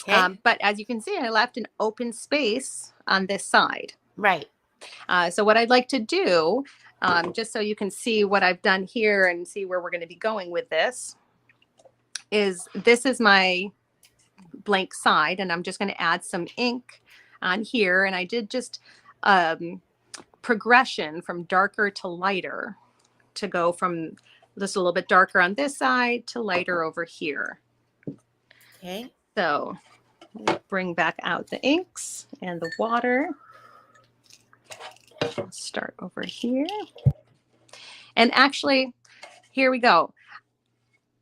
S1: Okay.
S2: But as you can see, I left an open space on this side.
S1: Right.
S2: So what I'd like to do, just so you can see what I've done here and see where we're going to be going with this is my blank side, and I'm just going to add some ink on here. And I did just progression from darker to lighter to go from just a little bit darker on this side to lighter over here.
S1: Okay.
S2: So bring back out the inks and the water. I'll start over here. And actually, here we go.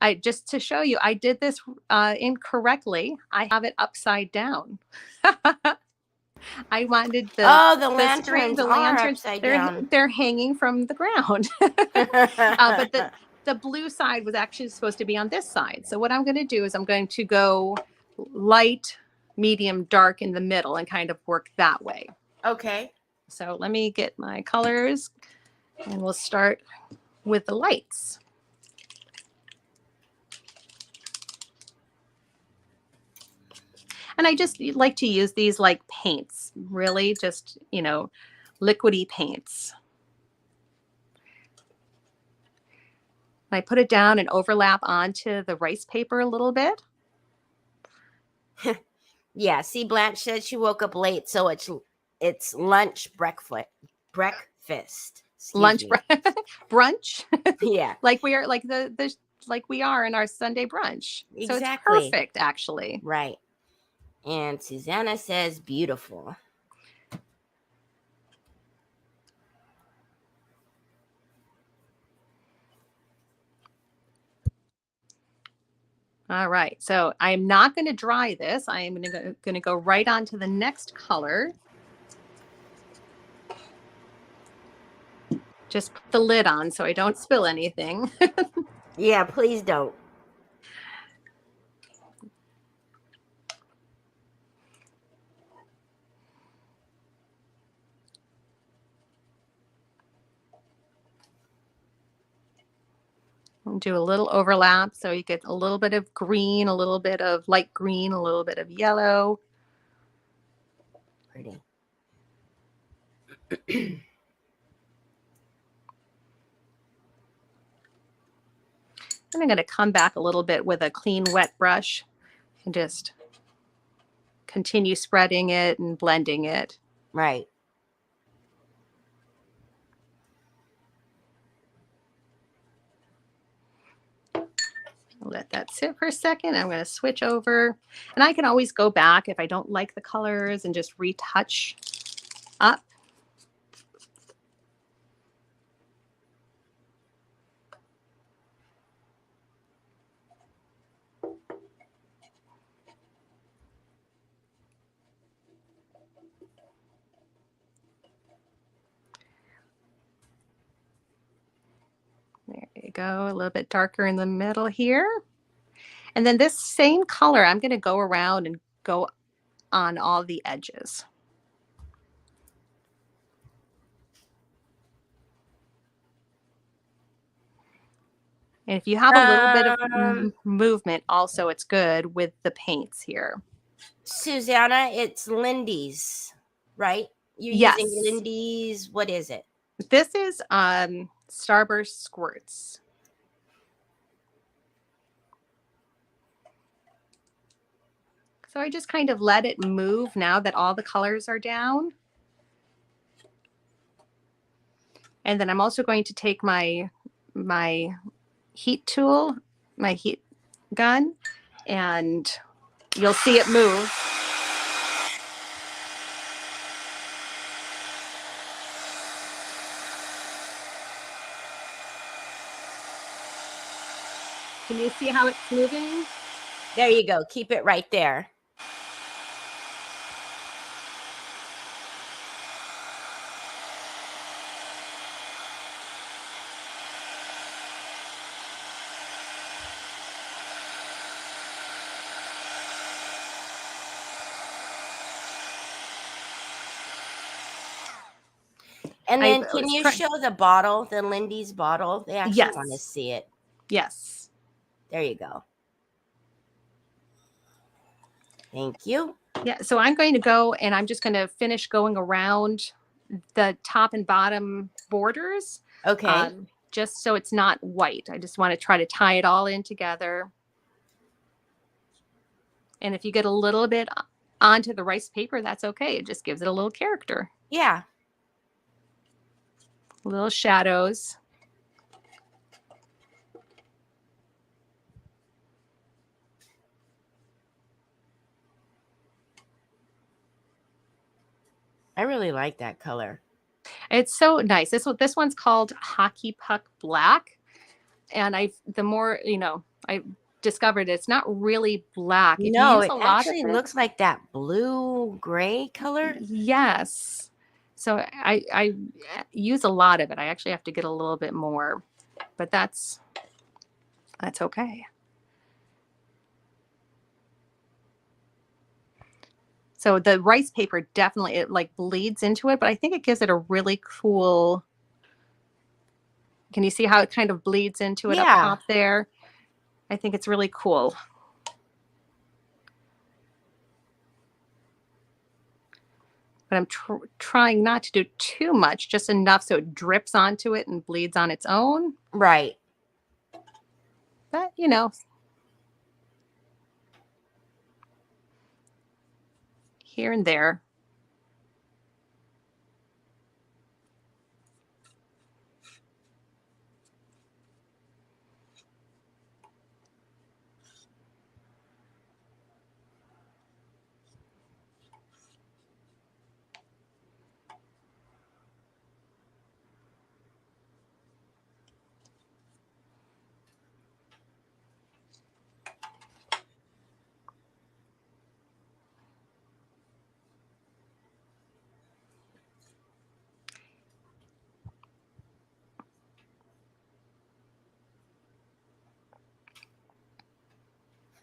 S2: I just to show you, I did this incorrectly. I have it upside down. I wanted the
S1: lanterns
S2: the
S1: are
S2: lanterns
S1: upside
S2: they're
S1: down.
S2: they're hanging from the ground. But the blue side was actually supposed to be on this side. So what I'm going to do is I'm going to go light, medium, dark in the middle and kind of work that way.
S1: Okay.
S2: So let me get my colors and we'll start with the lights. And I just like to use these like paints, really just, liquidy paints. I put it down and overlap onto the rice paper a little bit.
S1: Yeah, see, Blanche said she woke up late, so it's lunch breakfast.
S2: Lunch brunch.
S1: Yeah.
S2: Like we are like like we are in our Sunday brunch.
S1: Exactly.
S2: So it's perfect, actually.
S1: Right. And Susanna says beautiful.
S2: All right. So I'm not going to dry this. I am going to go right on to the next color. Just put the lid on so I don't spill anything.
S1: Yeah, please don't.
S2: Do a little overlap so you get a little bit of green, a little bit of light green, a little bit of yellow.
S1: Pretty.
S2: And I'm going to come back a little bit with a clean, wet brush and just continue spreading it and blending it.
S1: Right.
S2: let that sit for a second. I'm going to switch over, and I can always go back if I don't like the colors and just retouch up. There you go, a little bit darker in the middle here. And then this same color, I'm going to go around and go on all the edges. And if you have a little bit of movement, also it's good with the paints here.
S1: Susanna, it's Lindy's, right? You're
S2: Yes.
S1: using Lindy's. What is it?
S2: This is Starburst Squirts. So I just kind of let it move now that all the colors are down. And then I'm also going to take my heat tool, my heat gun, and you'll see it move. Can you see how it's moving?
S1: There you go. Keep it right there. And then can you show the bottle, the Lindy's bottle? They actually want to see it.
S2: Yes.
S1: There you go. Thank you.
S2: Yeah, so I'm going to go and I'm just going to finish going around the top and bottom borders.
S1: Okay.
S2: Just so it's not white. I just want to try to tie it all in together. And if you get a little bit onto the rice paper, that's okay. It just gives it a little character.
S1: Yeah.
S2: Little shadows.
S1: I really like that color.
S2: It's so nice. This one's called Hockey Puck Black. And the more, I discovered it's not really black. If
S1: No,
S2: you use
S1: it
S2: a lot
S1: actually
S2: of
S1: looks like that blue gray color.
S2: Yes. So I use a lot of it. I actually have to get a little bit more, but that's okay. So the rice paper definitely, it like bleeds into it, but I think it gives it a really cool, can you see how it kind of bleeds into it up top there? I think it's really cool. But I'm trying not to do too much, just enough so it drips onto it and bleeds on its own.
S1: Right.
S2: But, here and there.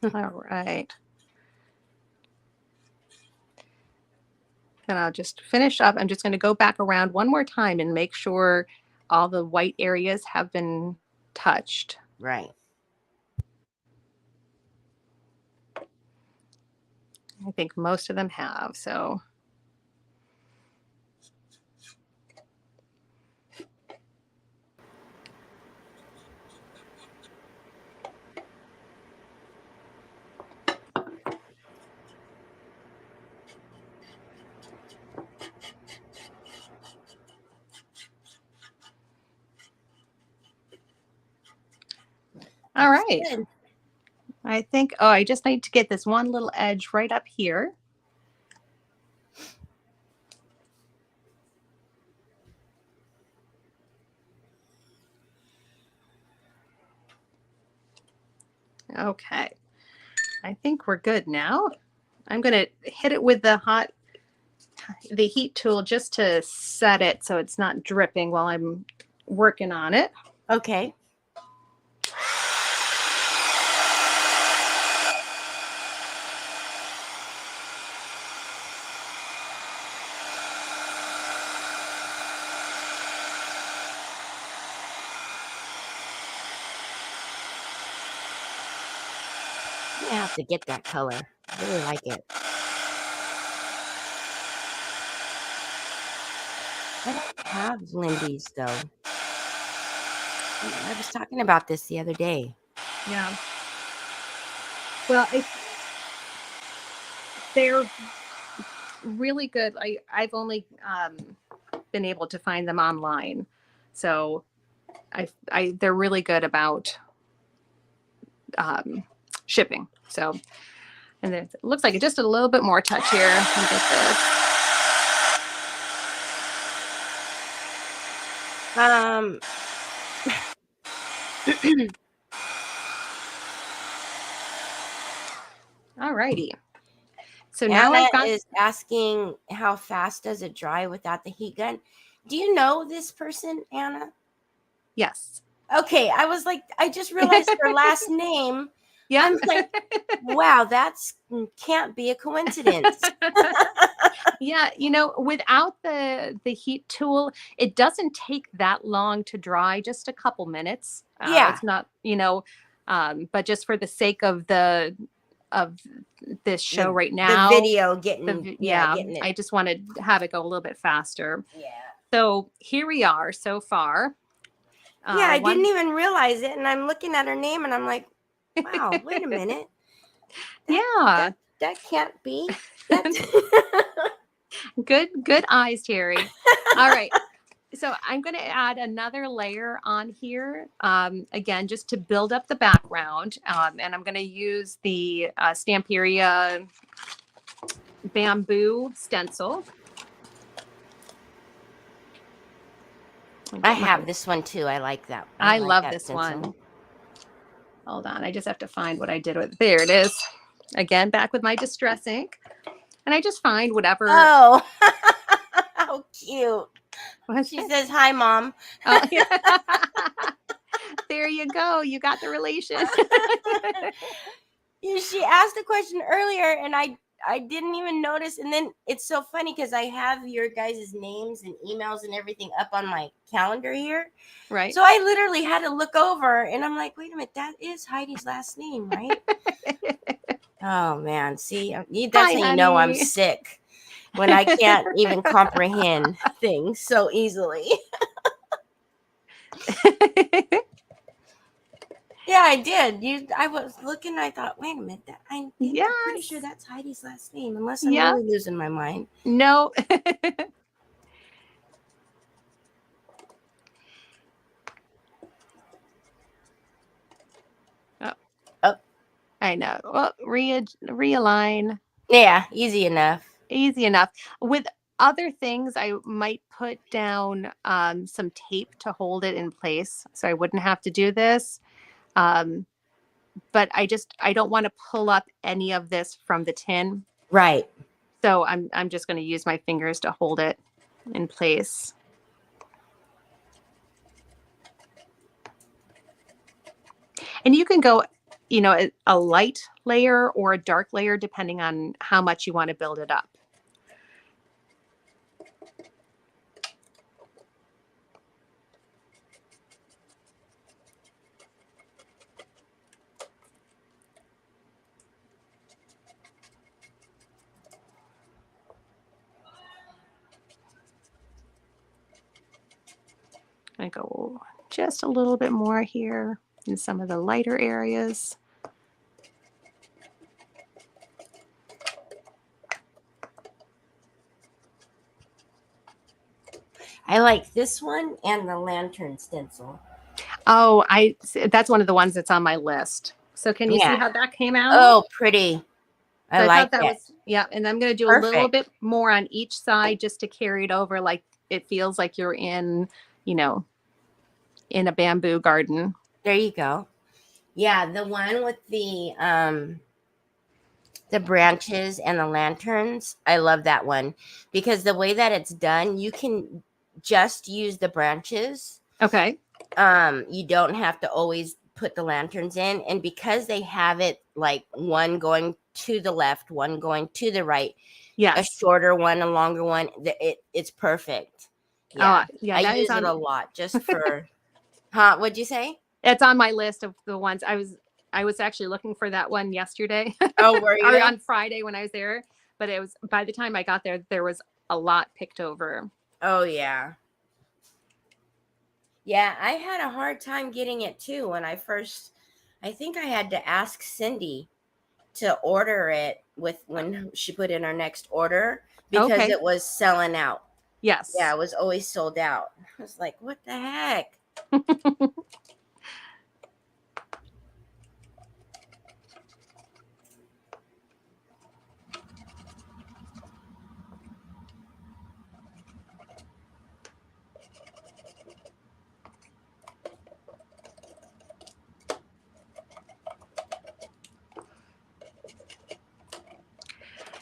S2: All right. And I'll just finish up. I'm just going to go back around one more time and make sure all the white areas have been touched.
S1: Right.
S2: I think most of them have, so. All right.
S1: Good.
S2: I think, oh, I just need to get this one little edge right up here. Okay. I think we're good now. I'm going to hit it with the heat tool just to set it so it's not dripping while I'm working on it.
S1: Okay. I have to get that color. I really like it. I don't have Lindy's though. I was talking about this the other day.
S2: Yeah. Well, they're really good. I've only been able to find them online, so they're really good about shipping. So, and it looks like it just a little bit more touch here. Let me get this. All righty. So now
S1: Anna
S2: I've got
S1: is asking how fast does it dry without the heat gun? Do you know this person, Anna?
S2: yes.
S1: Okay, I was like, I just realized her last name.
S2: Yeah.
S1: I'm like, wow, that's can't be a coincidence.
S2: Yeah, you know, without the heat tool, it doesn't take that long to dry, just a couple minutes.
S1: Yeah.
S2: It's not, you know, but just for the sake of this show right now,
S1: the video getting getting it.
S2: I just wanted to have it go a little bit faster.
S1: Yeah.
S2: So here we are so far.
S1: Yeah, I didn't even realize it, and I'm looking at her name, and I'm like, wow, wait a minute.
S2: That
S1: can't be. That's
S2: good eyes, Teri. All right. So I'm going to add another layer on here, again, just to build up the background. And I'm going to use the Stamperia bamboo stencil.
S1: I have this one too. I like that.
S2: I
S1: like
S2: love
S1: that
S2: this
S1: stencil.
S2: one. Hold on. I just have to find what I did with it. There it is. Again, back with my distress ink. And I just find whatever.
S1: Oh, how cute. She says, hi, Mom.
S2: Oh, yeah. There you go. You got the relation.
S1: She asked a question earlier, and I didn't even notice. And then it's so funny because I have your guys' names and emails and everything up on my calendar here.
S2: Right.
S1: So I literally had to look over, and I'm like, wait a minute, that is Heidi's last name, right? Oh, man. See, that's how you know I'm sick, when I can't even comprehend things so easily. Yeah, I did. I was looking, I thought, wait a minute, I'm pretty sure that's Heidi's last name, unless I'm really losing my mind.
S2: No.
S1: Oh.
S2: I know. Well, realign.
S1: Yeah, easy enough.
S2: Easy enough. With other things, I might put down some tape to hold it in place, so I wouldn't have to do this. But I don't want to pull up any of this from the tin.
S1: Right.
S2: So I'm just going to use my fingers to hold it in place. And you can go, you know, a light layer or a dark layer, depending on how much you want to build it up. I go just a little bit more here in some of the lighter areas.
S1: I like this one and the lantern stencil.
S2: Oh, that's one of the ones that's on my list. So can you see
S1: Yeah.
S2: how that came out?
S1: Oh, pretty. I
S2: So I
S1: like
S2: thought that
S1: it.
S2: was, yeah. And I'm going to do a little
S1: Perfect.
S2: bit more on each side just to carry it over. Like it feels like you're in, you know, in a bamboo garden.
S1: There you go. Yeah, the one with the branches and the lanterns, I love that one because the way that it's done, you can just use the branches.
S2: Okay.
S1: You don't have to always put the lanterns in, and because they have it like one going to the left, one going to the right, a
S2: Yes.
S1: shorter one, a longer one, it's perfect. Yeah.
S2: Yeah,
S1: I
S2: that is
S1: use it
S2: on,
S1: a lot just for huh, what'd you say?
S2: it's on my list of the ones I was actually looking for that one yesterday
S1: Oh, were
S2: or
S1: you?
S2: on Friday when I was there, but it was by the time I got there, there was a lot picked over.
S1: Oh yeah. Yeah, I had a hard time getting it too when I first. I think I had to ask Cindy to order it with when she put in her next order because
S2: Okay.
S1: it was selling out. Yeah,
S2: Yes.
S1: it was always sold out. I was like, what the heck?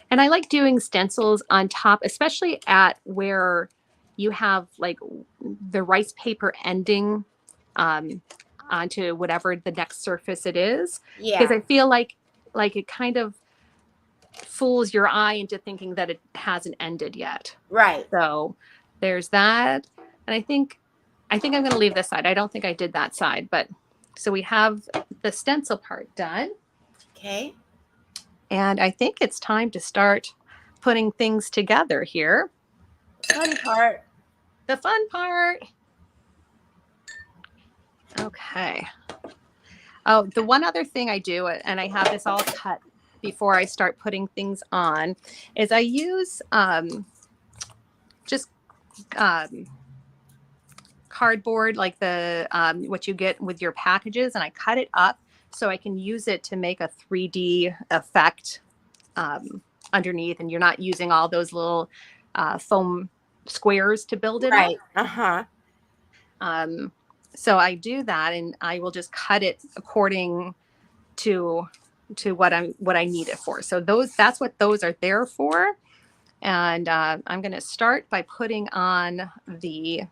S2: And I like doing stencils on top, especially at where you have like the rice paper ending um, onto whatever the next surface it is, because
S1: Yeah,
S2: I feel like it kind of fools your eye into thinking that it hasn't ended yet.
S1: right.
S2: So there's that, and I think I'm going to leave this side. I don't think I did that side, but so we have the stencil part done.
S1: Okay.
S2: And I think it's time to start putting things together here.
S1: Fun part.
S2: The fun part. Okay. Oh, the one other thing I do, and I have this all cut before I start putting things on, is I use just cardboard, like the what you get with your packages, and I cut it up so I can use it to make a 3D effect underneath, and you're not using all those little foam squares to build it up.
S1: Right. Uh-huh.
S2: Um, so I do that, and I will just cut it according to what I need it for. So that's what those are there for. And I'm going to start by putting on the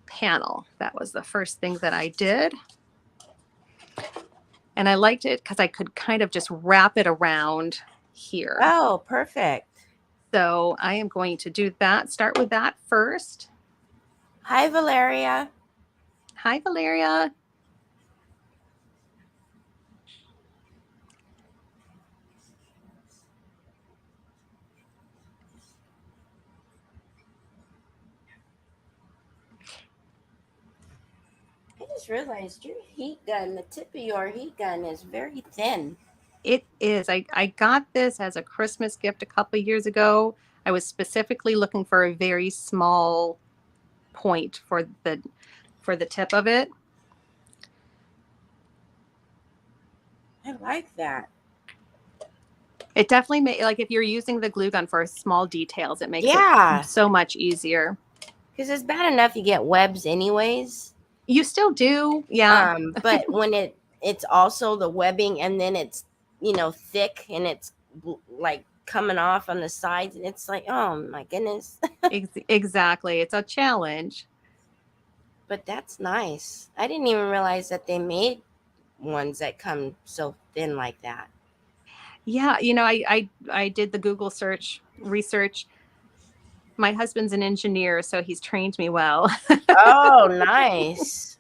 S2: panel. That was the first thing that I did. And I liked it because I could kind of just wrap it around here.
S1: Oh, perfect.
S2: So I am going to do that. Start with that first.
S1: Hi, Valeria.
S2: Hi, Valeria.
S1: I just realized your heat gun, the tip of your heat gun is very thin.
S2: It is. I got this as a Christmas gift a couple of years ago. I was specifically looking for a very small point for the tip of it.
S1: I like that.
S2: It definitely like if you're using the glue gun for small details, it makes it
S1: Yeah,
S2: so much easier.
S1: because it's bad enough you get webs anyways.
S2: You still do, yeah.
S1: But when it's also the webbing and then it's thick and it's like coming off on the sides and it's like, oh my goodness.
S2: Exactly. It's a challenge.
S1: But that's nice. I didn't even realize that they made ones that come so thin like that.
S2: Yeah, I did the Google search research. My husband's an engineer, so he's trained me well.
S1: Oh, nice.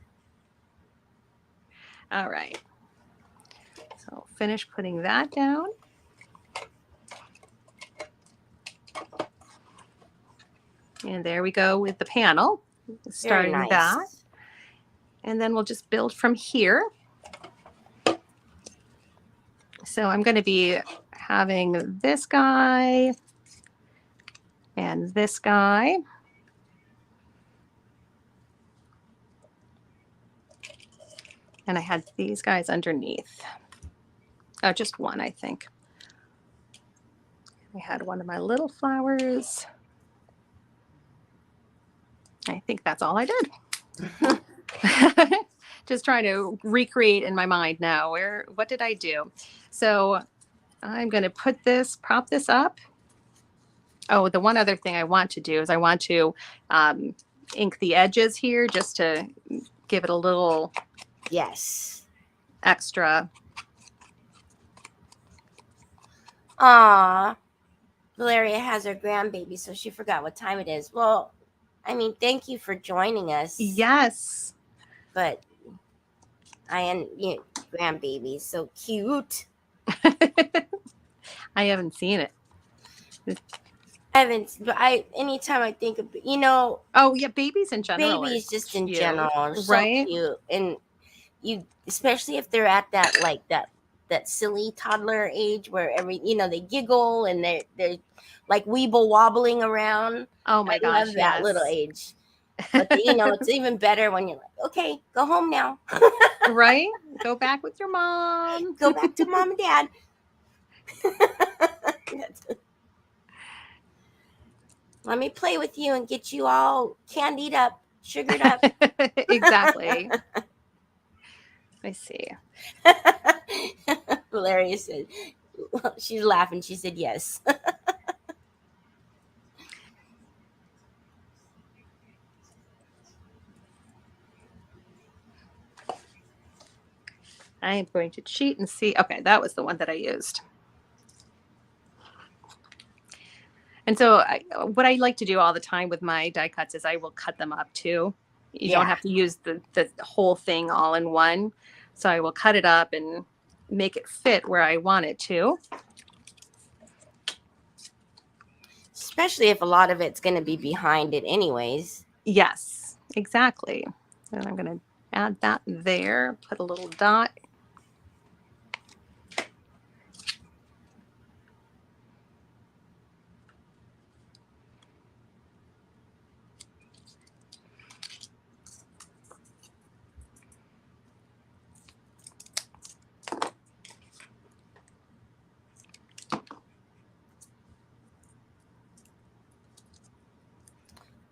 S2: All right. So finish putting that down. And there we go with the panel. Starting
S1: Very nice.
S2: that. And then we'll just build from here. So I'm going to be having this guy and this guy. And I had these guys underneath. Oh, just one, I think. I had one of my little flowers. I think that's all I did. Just trying to recreate in my mind now. What did I do? So I'm going to prop this up. Oh, the one other thing I want to do is I want to ink the edges here just to give it a little extra.
S1: Aw, Valeria has her grandbaby, so she forgot what time it is. Well, I mean, thank you for joining us.
S2: Yes.
S1: But grandbaby, so cute.
S2: I haven't seen it.
S1: But anytime I think of,
S2: oh yeah, babies in general.
S1: Babies just in
S2: cute,
S1: general are so
S2: right?
S1: cute. And especially if they're at that silly toddler age where they giggle and they're like weeble wobbling around.
S2: Oh my gosh,
S1: love that little age. But it's even better when you're like, okay, go home now.
S2: Right? Go back with your mom.
S1: Go back to mom and dad. Let me play with you and get you all candied up, sugared up.
S2: Exactly. I see.
S1: Valeria said, she's laughing. She said yes.
S2: I am going to cheat and see. Okay, that was the one that I used. And so what I like to do all the time with my die cuts is I will cut them up too. You don't have to use the whole thing all in one. So I will cut it up and make it fit where I want it to.
S1: Especially if a lot of it's going to be behind it anyways.
S2: Yes, exactly. And I'm going to add that there, put a little dot.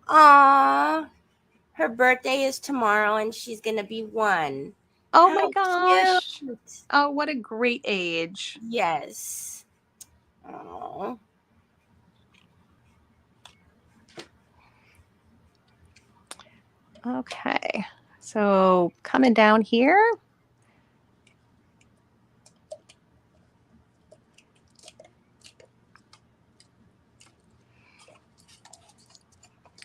S1: Aww, her birthday is tomorrow and she's going to be 1.
S2: Oh
S1: How
S2: my gosh.
S1: cute.
S2: Oh, what a great age.
S1: Yes. Aww.
S2: Okay, so coming down here.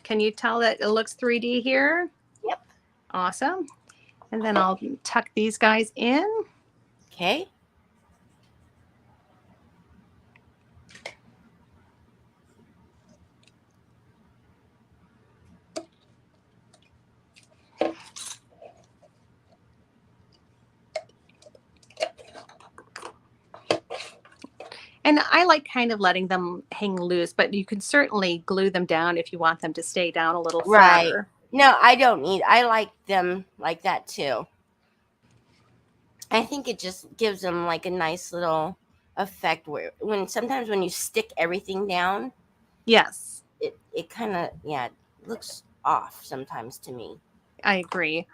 S2: Can you tell that it looks 3D here?
S1: Yep.
S2: Awesome. And then I'll tuck these guys in.
S1: Okay.
S2: And I like kind of letting them hang loose, but you can certainly glue them down if you want them to stay down a little flatter.
S1: Right. No, I like them like that too. I think it just gives them like a nice little effect where sometimes when you stick everything down,
S2: yes,
S1: it kind of looks off sometimes to me.
S2: I agree.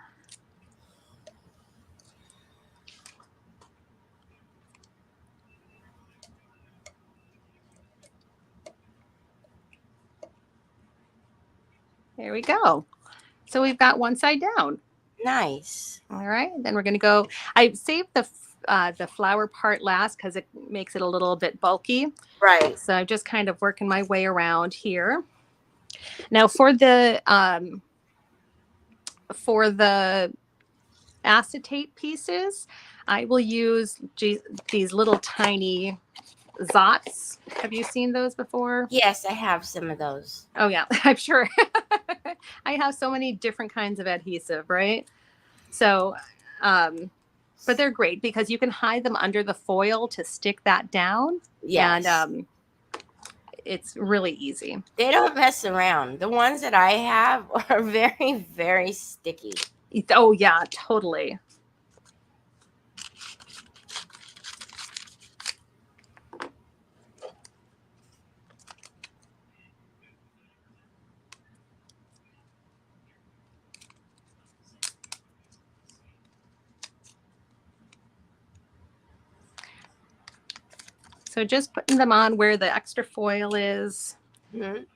S2: There we go. So we've got one side down.
S1: Nice.
S2: All right, then we're going to go. I saved the flower part last because it makes it a little bit bulky.
S1: Right.
S2: So I'm just kind of working my way around here. Now for the acetate pieces, I will use these little tiny Zots. Have you seen those before?
S1: Yes, I have some of those.
S2: Oh yeah, I'm sure. I have so many different kinds of adhesive, right? So, but they're great because you can hide them under the foil to stick that down.
S1: Yes.
S2: And it's really easy.
S1: They don't mess around. The ones that I have are very, very sticky.
S2: Oh yeah, totally. So just putting them on where the extra foil is.
S1: Mhm.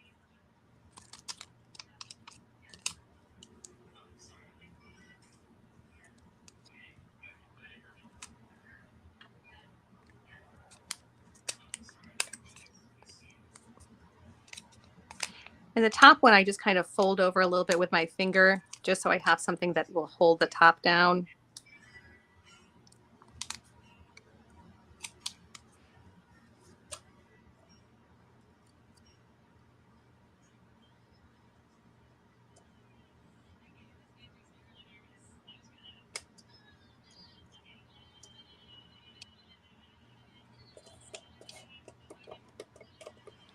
S2: And the top one, I just kind of fold over a little bit with my finger, just so I have something that will hold the top down.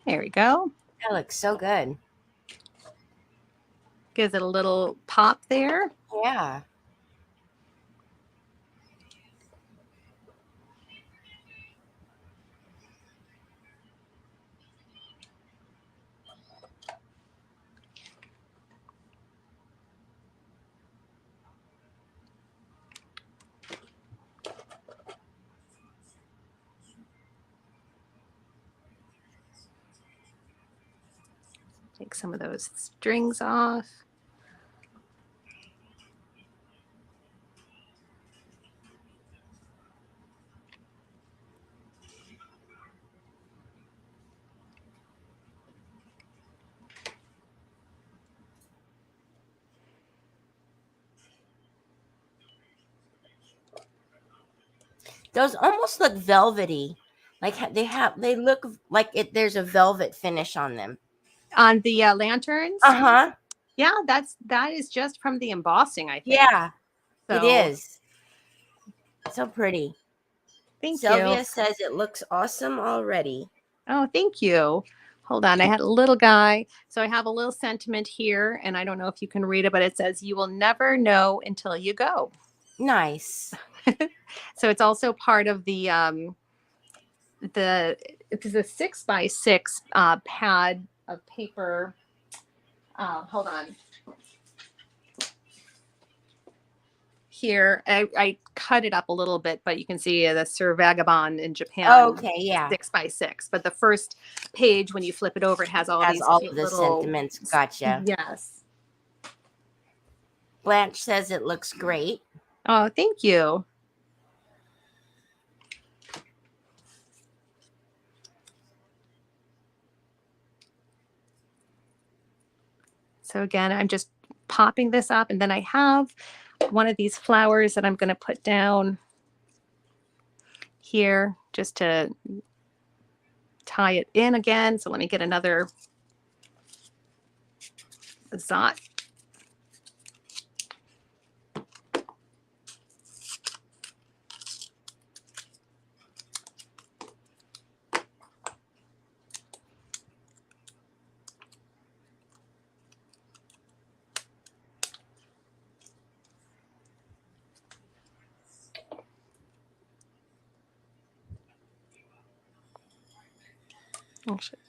S2: There we go.
S1: That looks so good.
S2: Gives it a little pop there.
S1: Yeah.
S2: Take some of those strings off.
S1: Those almost look velvety. Like they look like there's a velvet finish on them.
S2: On the lanterns?
S1: Uh-huh.
S2: Yeah, that is just from the embossing, I think.
S1: Yeah, it
S2: So,
S1: is. So pretty.
S2: thank
S1: Sylvia
S2: you.
S1: says it looks awesome already.
S2: Oh, thank you. Hold on. I had a little guy. So I have a little sentiment here, and I don't know if you can read it, but it says, "You will never know until you go."
S1: Nice.
S2: So it's also part of the it is a 6x6 pad of paper. Hold on. Here, I cut it up a little bit, but you can see the Sir Vagabond in Japan.
S1: Okay, yeah.
S2: 6x6. But the first page, when you flip it over, it has all these
S1: all
S2: cute
S1: of the
S2: little
S1: sentiments. Gotcha.
S2: Yes.
S1: Blanche says it looks great.
S2: Oh, thank you. So again, I'm just popping this up, and then I have one of these flowers that I'm going to put down here just to tie it in again. So let me get another Zot. Oh, shit.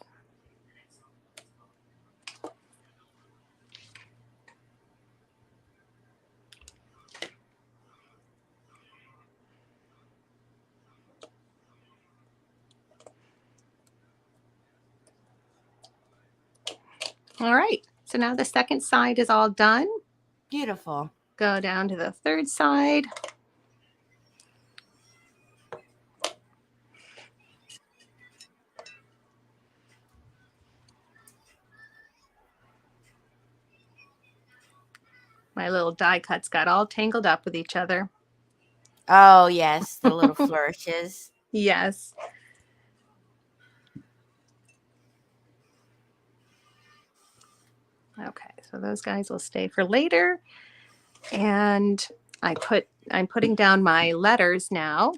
S2: All right. So now the second side is all done.
S1: Beautiful.
S2: Go down to the third side. My little die cuts got all tangled up with each other.
S1: Oh, yes, the little flourishes.
S2: Yes. Okay, so those guys will stay for later. And I'm putting down my letters now,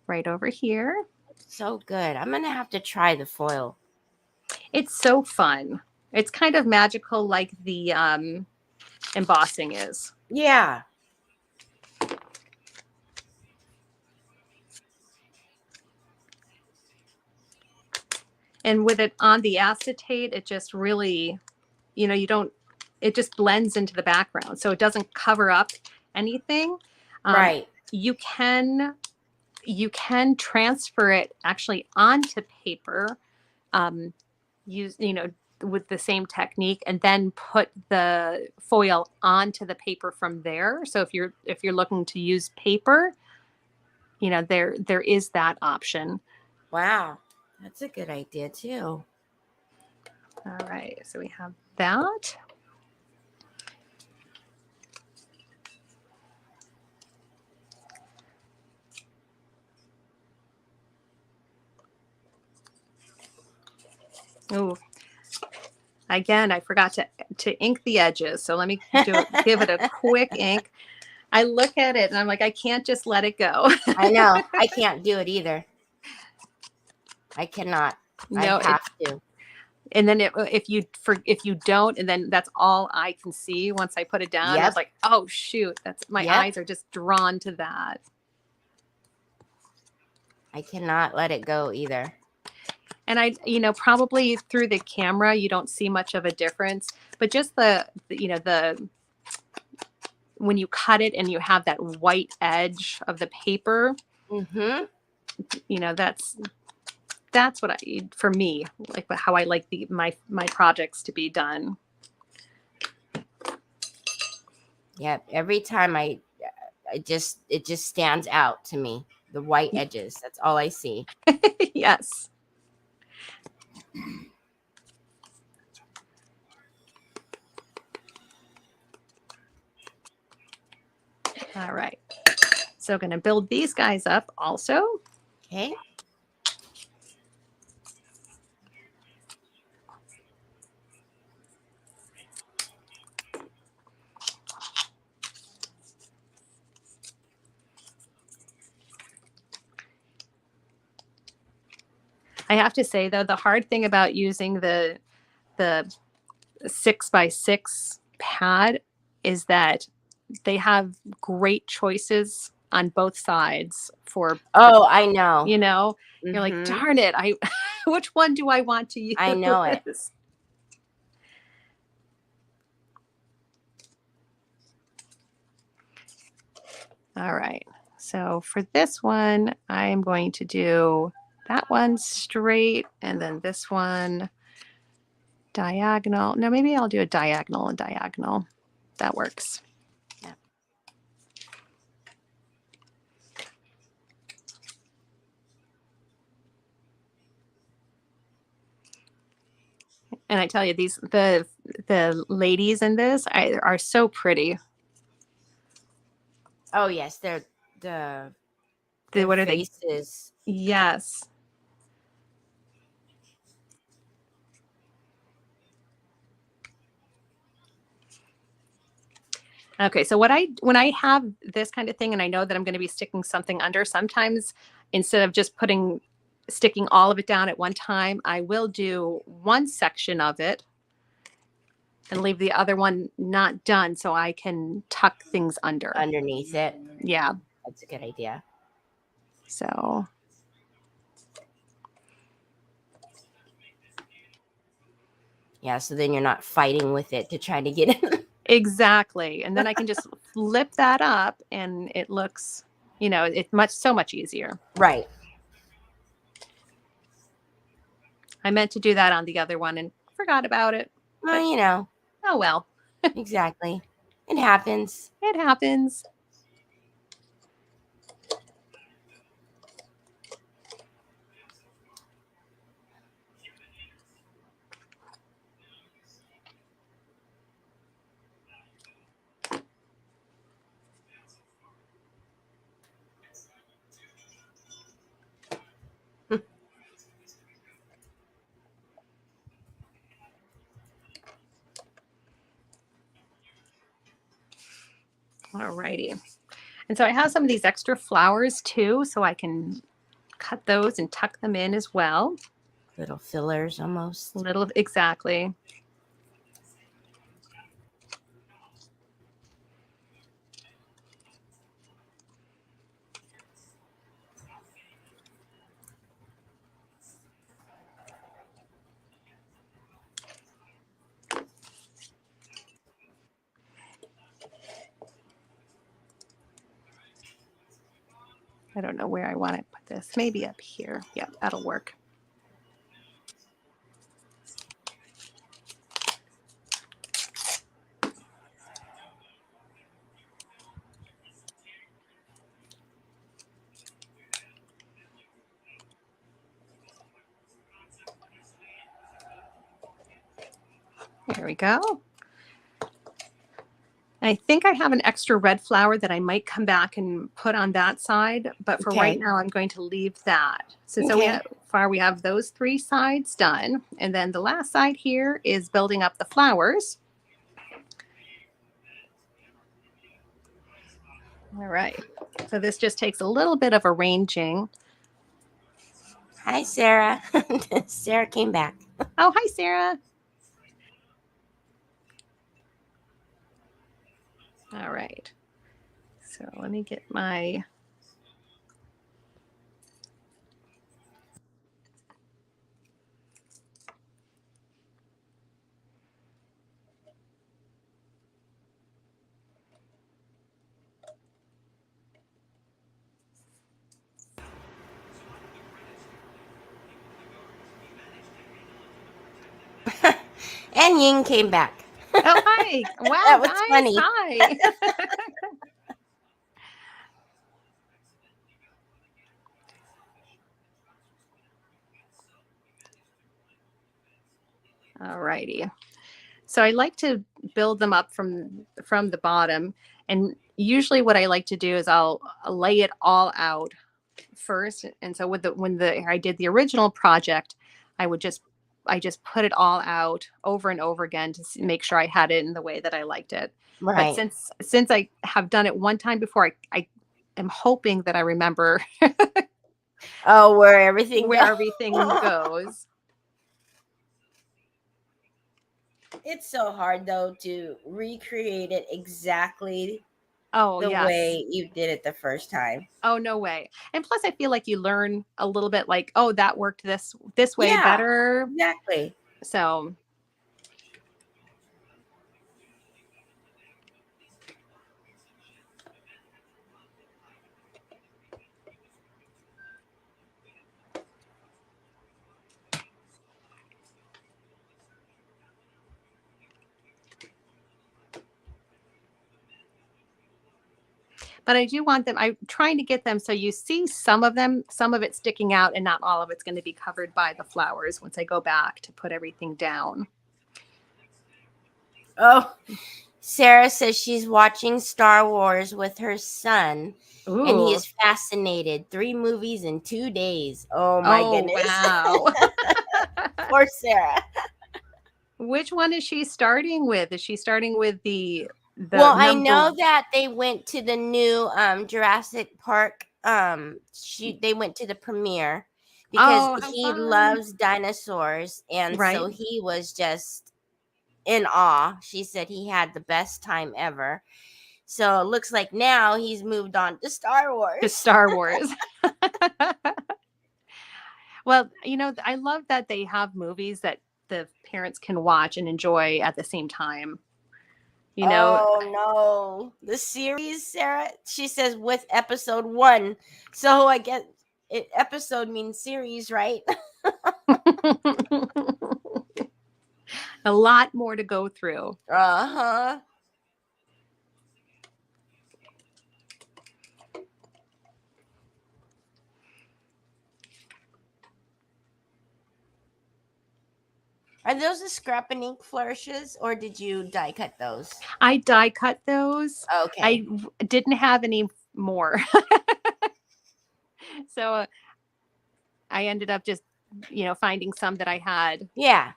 S2: right over here.
S1: So good. I'm going to have to try the foil.
S2: It's so fun. It's kind of magical like the embossing is.
S1: Yeah.
S2: And with it on the acetate, it just really, it just blends into the background. So it doesn't cover up anything.
S1: Right.
S2: You can you can transfer it actually onto paper, use, with the same technique, and then put the foil onto the paper from there. So if you're looking to use paper, there is that option.
S1: Wow. That's a good idea too.
S2: All right. So we have that. Oh, again, I forgot to ink the edges. So let me give it a quick ink. I look at it and I'm like, I can't just let it go.
S1: I know. I can't do it either. I cannot.
S2: No,
S1: I have to.
S2: And then if you don't, and then that's all I can see once I put it down.
S1: Yep.
S2: It's like, oh shoot, that's my eyes are just drawn to that.
S1: I cannot let it go either.
S2: And I, probably through the camera, you don't see much of a difference, but just the when you cut it and you have that white edge of the paper, that's what for me, like how I like my projects to be done.
S1: Yep. Every time it just stands out to me. The white edges. That's all I see.
S2: Yes. All right. So going to build these guys up also.
S1: Okay.
S2: I have to say though, the hard thing about using the 6x6 pad is that they have great choices on both sides for.
S1: Oh, I know.
S2: You're like, darn it. Which one do I want to use?
S1: I know it.
S2: All right. So for this one, I am going to do that one straight and then this one diagonal. No, maybe I'll do a diagonal and diagonal. That works.
S1: Yeah.
S2: And I tell you, the ladies in this are so pretty.
S1: Oh yes, they're the
S2: what are
S1: faces.
S2: They? Yes. Okay, so when I have this kind of thing and I know that I'm going to be sticking something under, sometimes instead of just sticking all of it down at one time, I will do one section of it and leave the other one not done so I can tuck things
S1: underneath it.
S2: Yeah.
S1: That's a good idea.
S2: So
S1: yeah, so then you're not fighting with it to try to get it.
S2: Exactly. And then I can just flip that up and it looks, it's so much easier.
S1: Right.
S2: I meant to do that on the other one and forgot about it.
S1: Well,
S2: Oh, well.
S1: Exactly. It happens.
S2: It happens. All righty. And so I have some of these extra flowers too, so I can cut those and tuck them in as well.
S1: Little fillers almost.
S2: Exactly. I don't know where I want to put this. Maybe up here. Yeah, that'll work. There we go. I think I have an extra red flower that I might come back and put on that side, but for right now, I'm going to leave that. So we have those 3 sides done. And then the last side here is building up the flowers. All right. So this just takes a little bit of arranging.
S1: Hi, Sarah. Sarah came back.
S2: Oh, hi, Sarah. All right. So let me get my...
S1: And Ying came back.
S2: Oh, hi. Wow,
S1: That was
S2: guys.
S1: funny.
S2: Hi. All righty. So I like to build them up from the bottom. And usually what I like to do is I'll lay it all out first. And so when I did the original project, I just put it all out over and over again to make sure I had it in the way that I liked it.
S1: Right.
S2: But since I have done it one time before, I am hoping that I remember
S1: where everything
S2: goes.
S1: It's so hard though to recreate it exactly
S2: the
S1: way you did it the first time.
S2: Oh, no way. And plus I feel like you learn a little bit like, oh, that worked this way better.
S1: Exactly.
S2: So but I do want them, I'm trying to get them so you see some of it sticking out and not all of it's going to be covered by the flowers once I go back to put everything down.
S1: Oh, Sarah says she's watching Star Wars with her son.
S2: Ooh.
S1: And he is fascinated. 3 movies in 2 days. Oh my goodness.
S2: Wow.
S1: Poor Sarah.
S2: Which one is she starting with? Is she starting with the
S1: well, I know that they went to the new Jurassic Park. They went to the premiere because he loves dinosaurs, and so he was just in awe. She said he had the best time ever. So it looks like now he's moved on to Star Wars.
S2: Well, I love that they have movies that the parents can watch and enjoy at the same time.
S1: Oh no, the series, Sarah. She says with episode 1. So I guess episode means series, right?
S2: A lot more to go through.
S1: Uh-huh. Are those the scrap and ink flourishes, or did you die cut those?
S2: I die cut those.
S1: Okay.
S2: I didn't have any more. So I ended up just, finding some that I had.
S1: Yeah.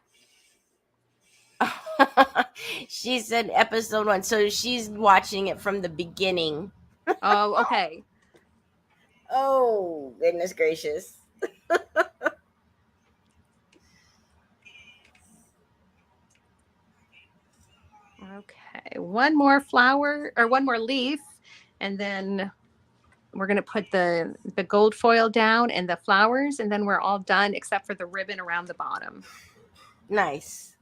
S1: She said episode 1. So she's watching it from the beginning.
S2: Oh, okay.
S1: Oh, goodness gracious.
S2: Okay, one more flower or one more leaf, and then we're going to put the gold foil down and the flowers, and then we're all done except for the ribbon around the bottom.
S1: Nice.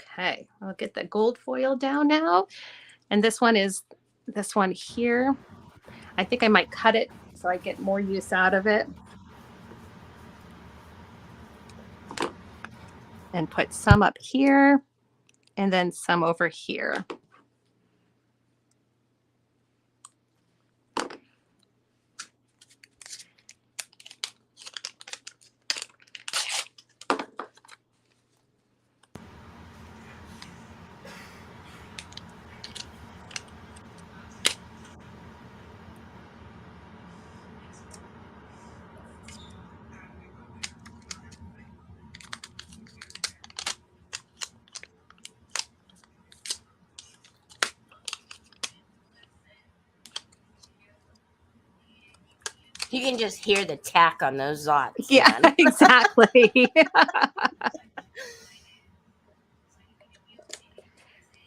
S2: Okay, I'll get the gold foil down now. And this one is this one here. I think I might cut it so I get more use out of it. And put some up here and then some over here.
S1: You can just hear the tack on those dots.
S2: Yeah,
S1: man.
S2: exactly.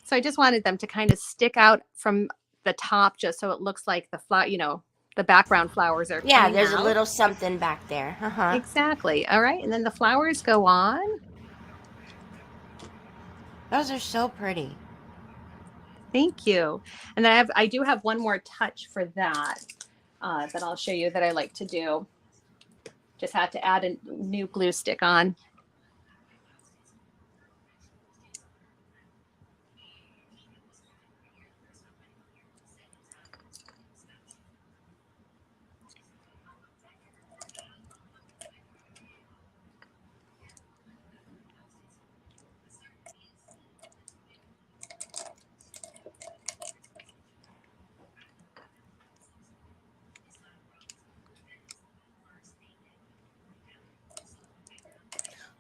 S2: So I just wanted them to kind of stick out from the top just so it looks like the flower, you know, the background flowers are
S1: Yeah,
S2: coming
S1: there's
S2: out.
S1: a little something back there. Uh-huh.
S2: Exactly. All right. And then the flowers go on.
S1: Those are so pretty.
S2: Thank you. And then I do have one more touch for that that I'll show you that I like to do. Just had to add a new glue stick on.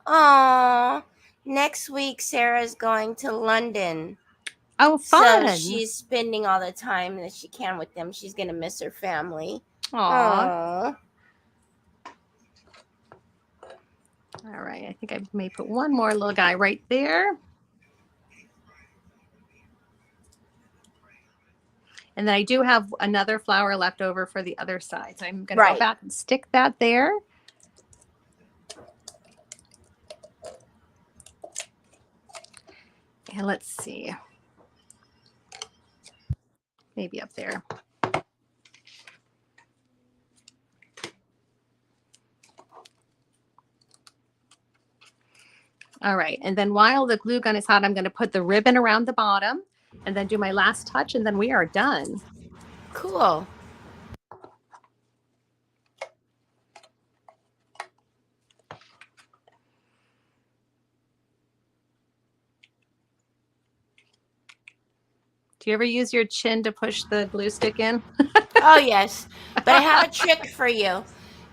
S1: Oh, next week Sarah's going to London.
S2: Oh, fun.
S1: So she's spending all the time that she can with them. She's going to miss her family.
S2: Aw.
S1: Aww.
S2: All right. I think I may put one more little guy right there. And then I do have another flower left over for the other side. So I'm going to go back and stick that there. And let's see. Maybe up there. All right. And then while the glue gun is hot, I'm going to put the ribbon around the bottom and then do my last touch, and then we are done.
S1: Cool.
S2: Do you ever use your chin to push the glue stick in?
S1: Oh, yes. But I have a trick for you.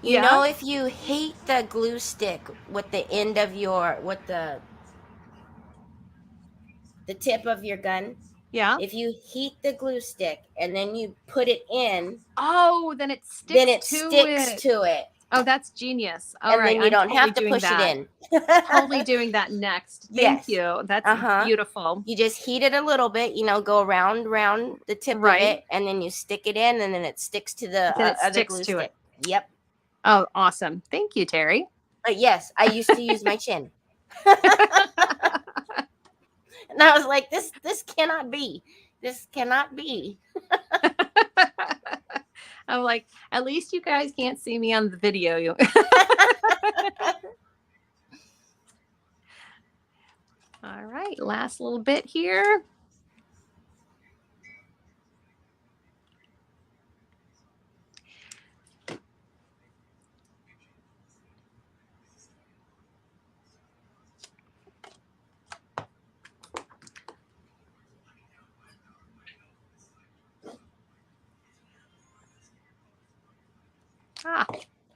S1: You
S2: Yeah?
S1: know, if you heat the glue stick with the end of your, with the tip of your gun,
S2: Yeah.
S1: if you heat the glue stick and then you put it in,
S2: Oh, then it sticks
S1: to it.
S2: Oh, that's genius. All
S1: and
S2: right.
S1: then you don't have to push
S2: that.
S1: it in.
S2: Totally doing that next. Thank you. That's beautiful.
S1: You just heat it a little bit, you know, go around the tip of it, and then you stick it in, and then it sticks to the other glue stick. Yep.
S2: Oh, awesome. Thank you, Teri.
S1: But yes, I used to use my chin. And I was like, this cannot be. This cannot be.
S2: I'm like, at least you guys can't see me on the video. All right, last little bit here.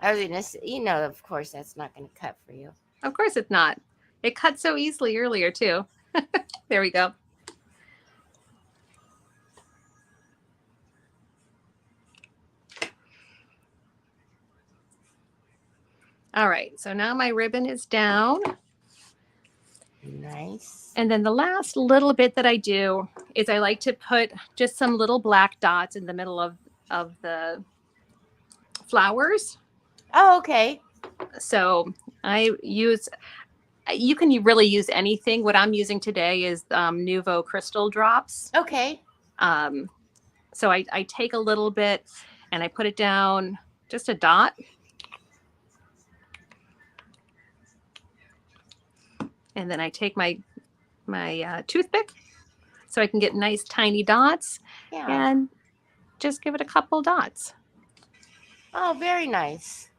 S1: I was gonna say, you know, of course that's not gonna cut for you.
S2: Of course it's not. It cut so easily earlier too. There we go. All right, so now my ribbon is down.
S1: Nice.
S2: And then the last little bit that I do is I like to put just some little black dots in the middle of the flowers.
S1: Oh, okay.
S2: So I use You can really use anything. What I'm using today is Nuvo crystal drops.
S1: Okay.
S2: So I take a little bit and I put it down, just a dot. And then I take my toothpick so I can get nice tiny dots.
S1: Yeah.
S2: And just give it a couple dots.
S1: Oh, very nice.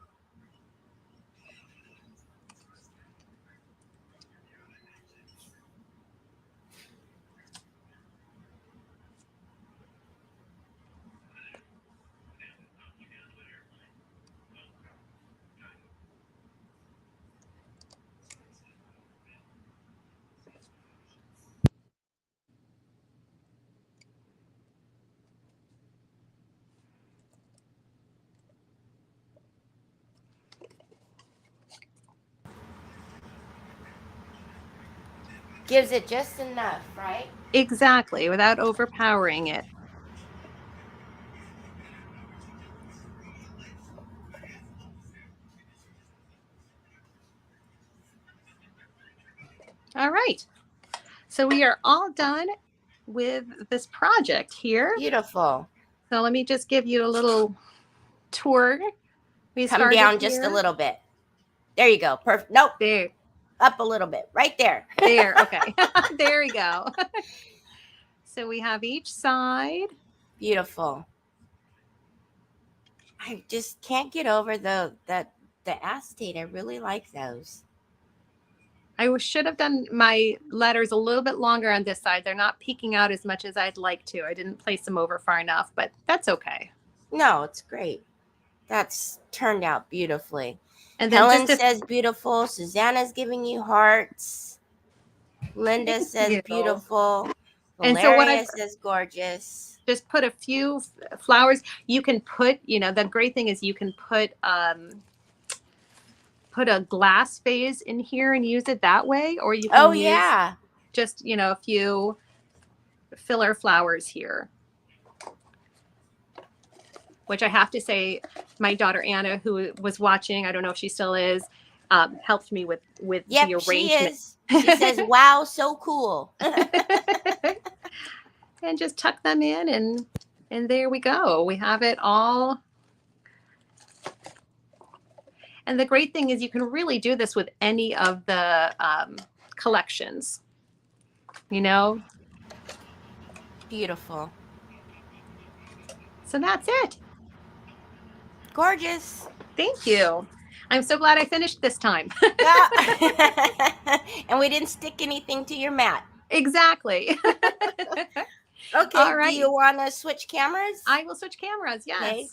S1: Gives it just enough, right?
S2: Exactly, without overpowering it. All right. So we are all done with this project here.
S1: Beautiful.
S2: So let me just give you a little tour. We
S1: Come
S2: started
S1: down just a
S2: here.
S1: little bit. There you go. Perfect. Nope.
S2: There.
S1: Up a little bit. Right there.
S2: There. Okay. There we go. So we have each side.
S1: Beautiful. I just can't get over the acetate. I really like those.
S2: I should have done my letters a little bit longer on this side. They're not peeking out as much as I'd like to. I didn't place them over far enough, but that's okay.
S1: No, it's great. That's turned out beautifully.
S2: And then
S1: Helen says beautiful. Susanna's giving you hearts. Linda says beautiful.
S2: And so what
S1: Valeria says gorgeous.
S2: Just put a few flowers. You can put, the great thing is you can put a glass vase in here and use it that way, or you can use just, a few filler flowers here. Which I have to say, my daughter Anna, who was watching, I don't know if she still is, helped me with the arrangement.
S1: She is. She says, "Wow, so cool."
S2: And just tuck them in, and there we go. We have it all. And the great thing is you can really do this with any of the collections.
S1: Beautiful.
S2: So that's it.
S1: Gorgeous.
S2: Thank you. I'm so glad I finished this time.
S1: And we didn't stick anything to your mat.
S2: Exactly.
S1: Okay. All right. Do you want to switch cameras?
S2: I will switch cameras. Yes. Okay.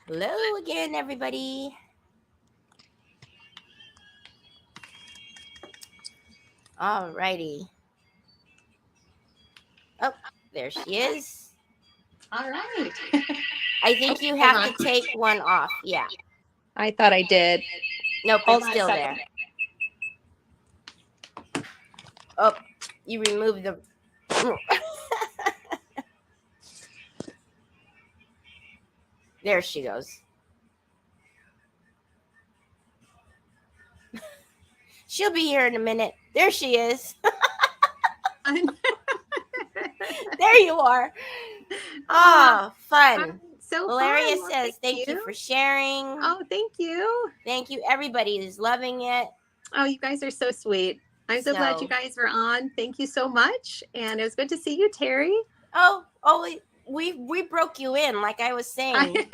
S1: Hello again, everybody. All righty. Oh, there she is.
S2: All right.
S1: I think you have to take one off. Yeah.
S2: I thought I did.
S1: Nope, it's still there. Oh, you removed the... There she goes. She'll be here in a minute. There she is. There you are. Oh, fun.
S2: So
S1: Valeria
S2: fun.
S1: says, thank you for sharing.
S2: Oh, thank you.
S1: Thank you. Everybody is loving it.
S2: Oh, you guys are so sweet. I'm so glad you guys were on. Thank you so much. And it was good to see you, Teri.
S1: Oh, we broke you in, like I was saying.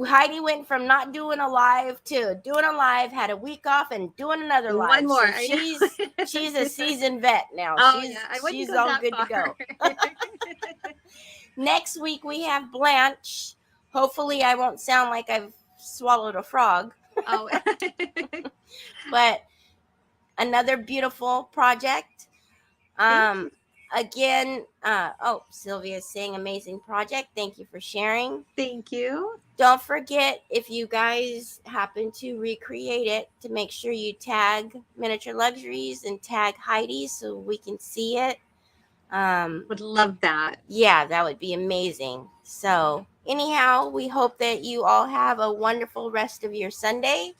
S1: Heidi went from not doing a live to doing a live, had a week off, and doing another live.
S2: One more.
S1: So she's a seasoned vet now.
S2: Oh,
S1: she's all good to go. Next week we have Blanche. Hopefully I won't sound like I've swallowed a frog.
S2: Oh.
S1: But another beautiful project. Again, Sylvia's saying amazing project. Thank you for sharing.
S2: Thank you.
S1: Don't forget, if you guys happen to recreate it, to make sure you tag Miniature Luxuries and tag Heidi so we can see it.
S2: Would love that.
S1: Yeah, that would be amazing. So anyhow, we hope that you all have a wonderful rest of your Sunday.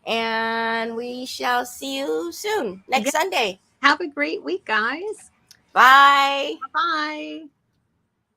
S1: And we shall see you soon next Sunday.
S2: Have a great week, guys.
S1: Bye.
S2: Bye.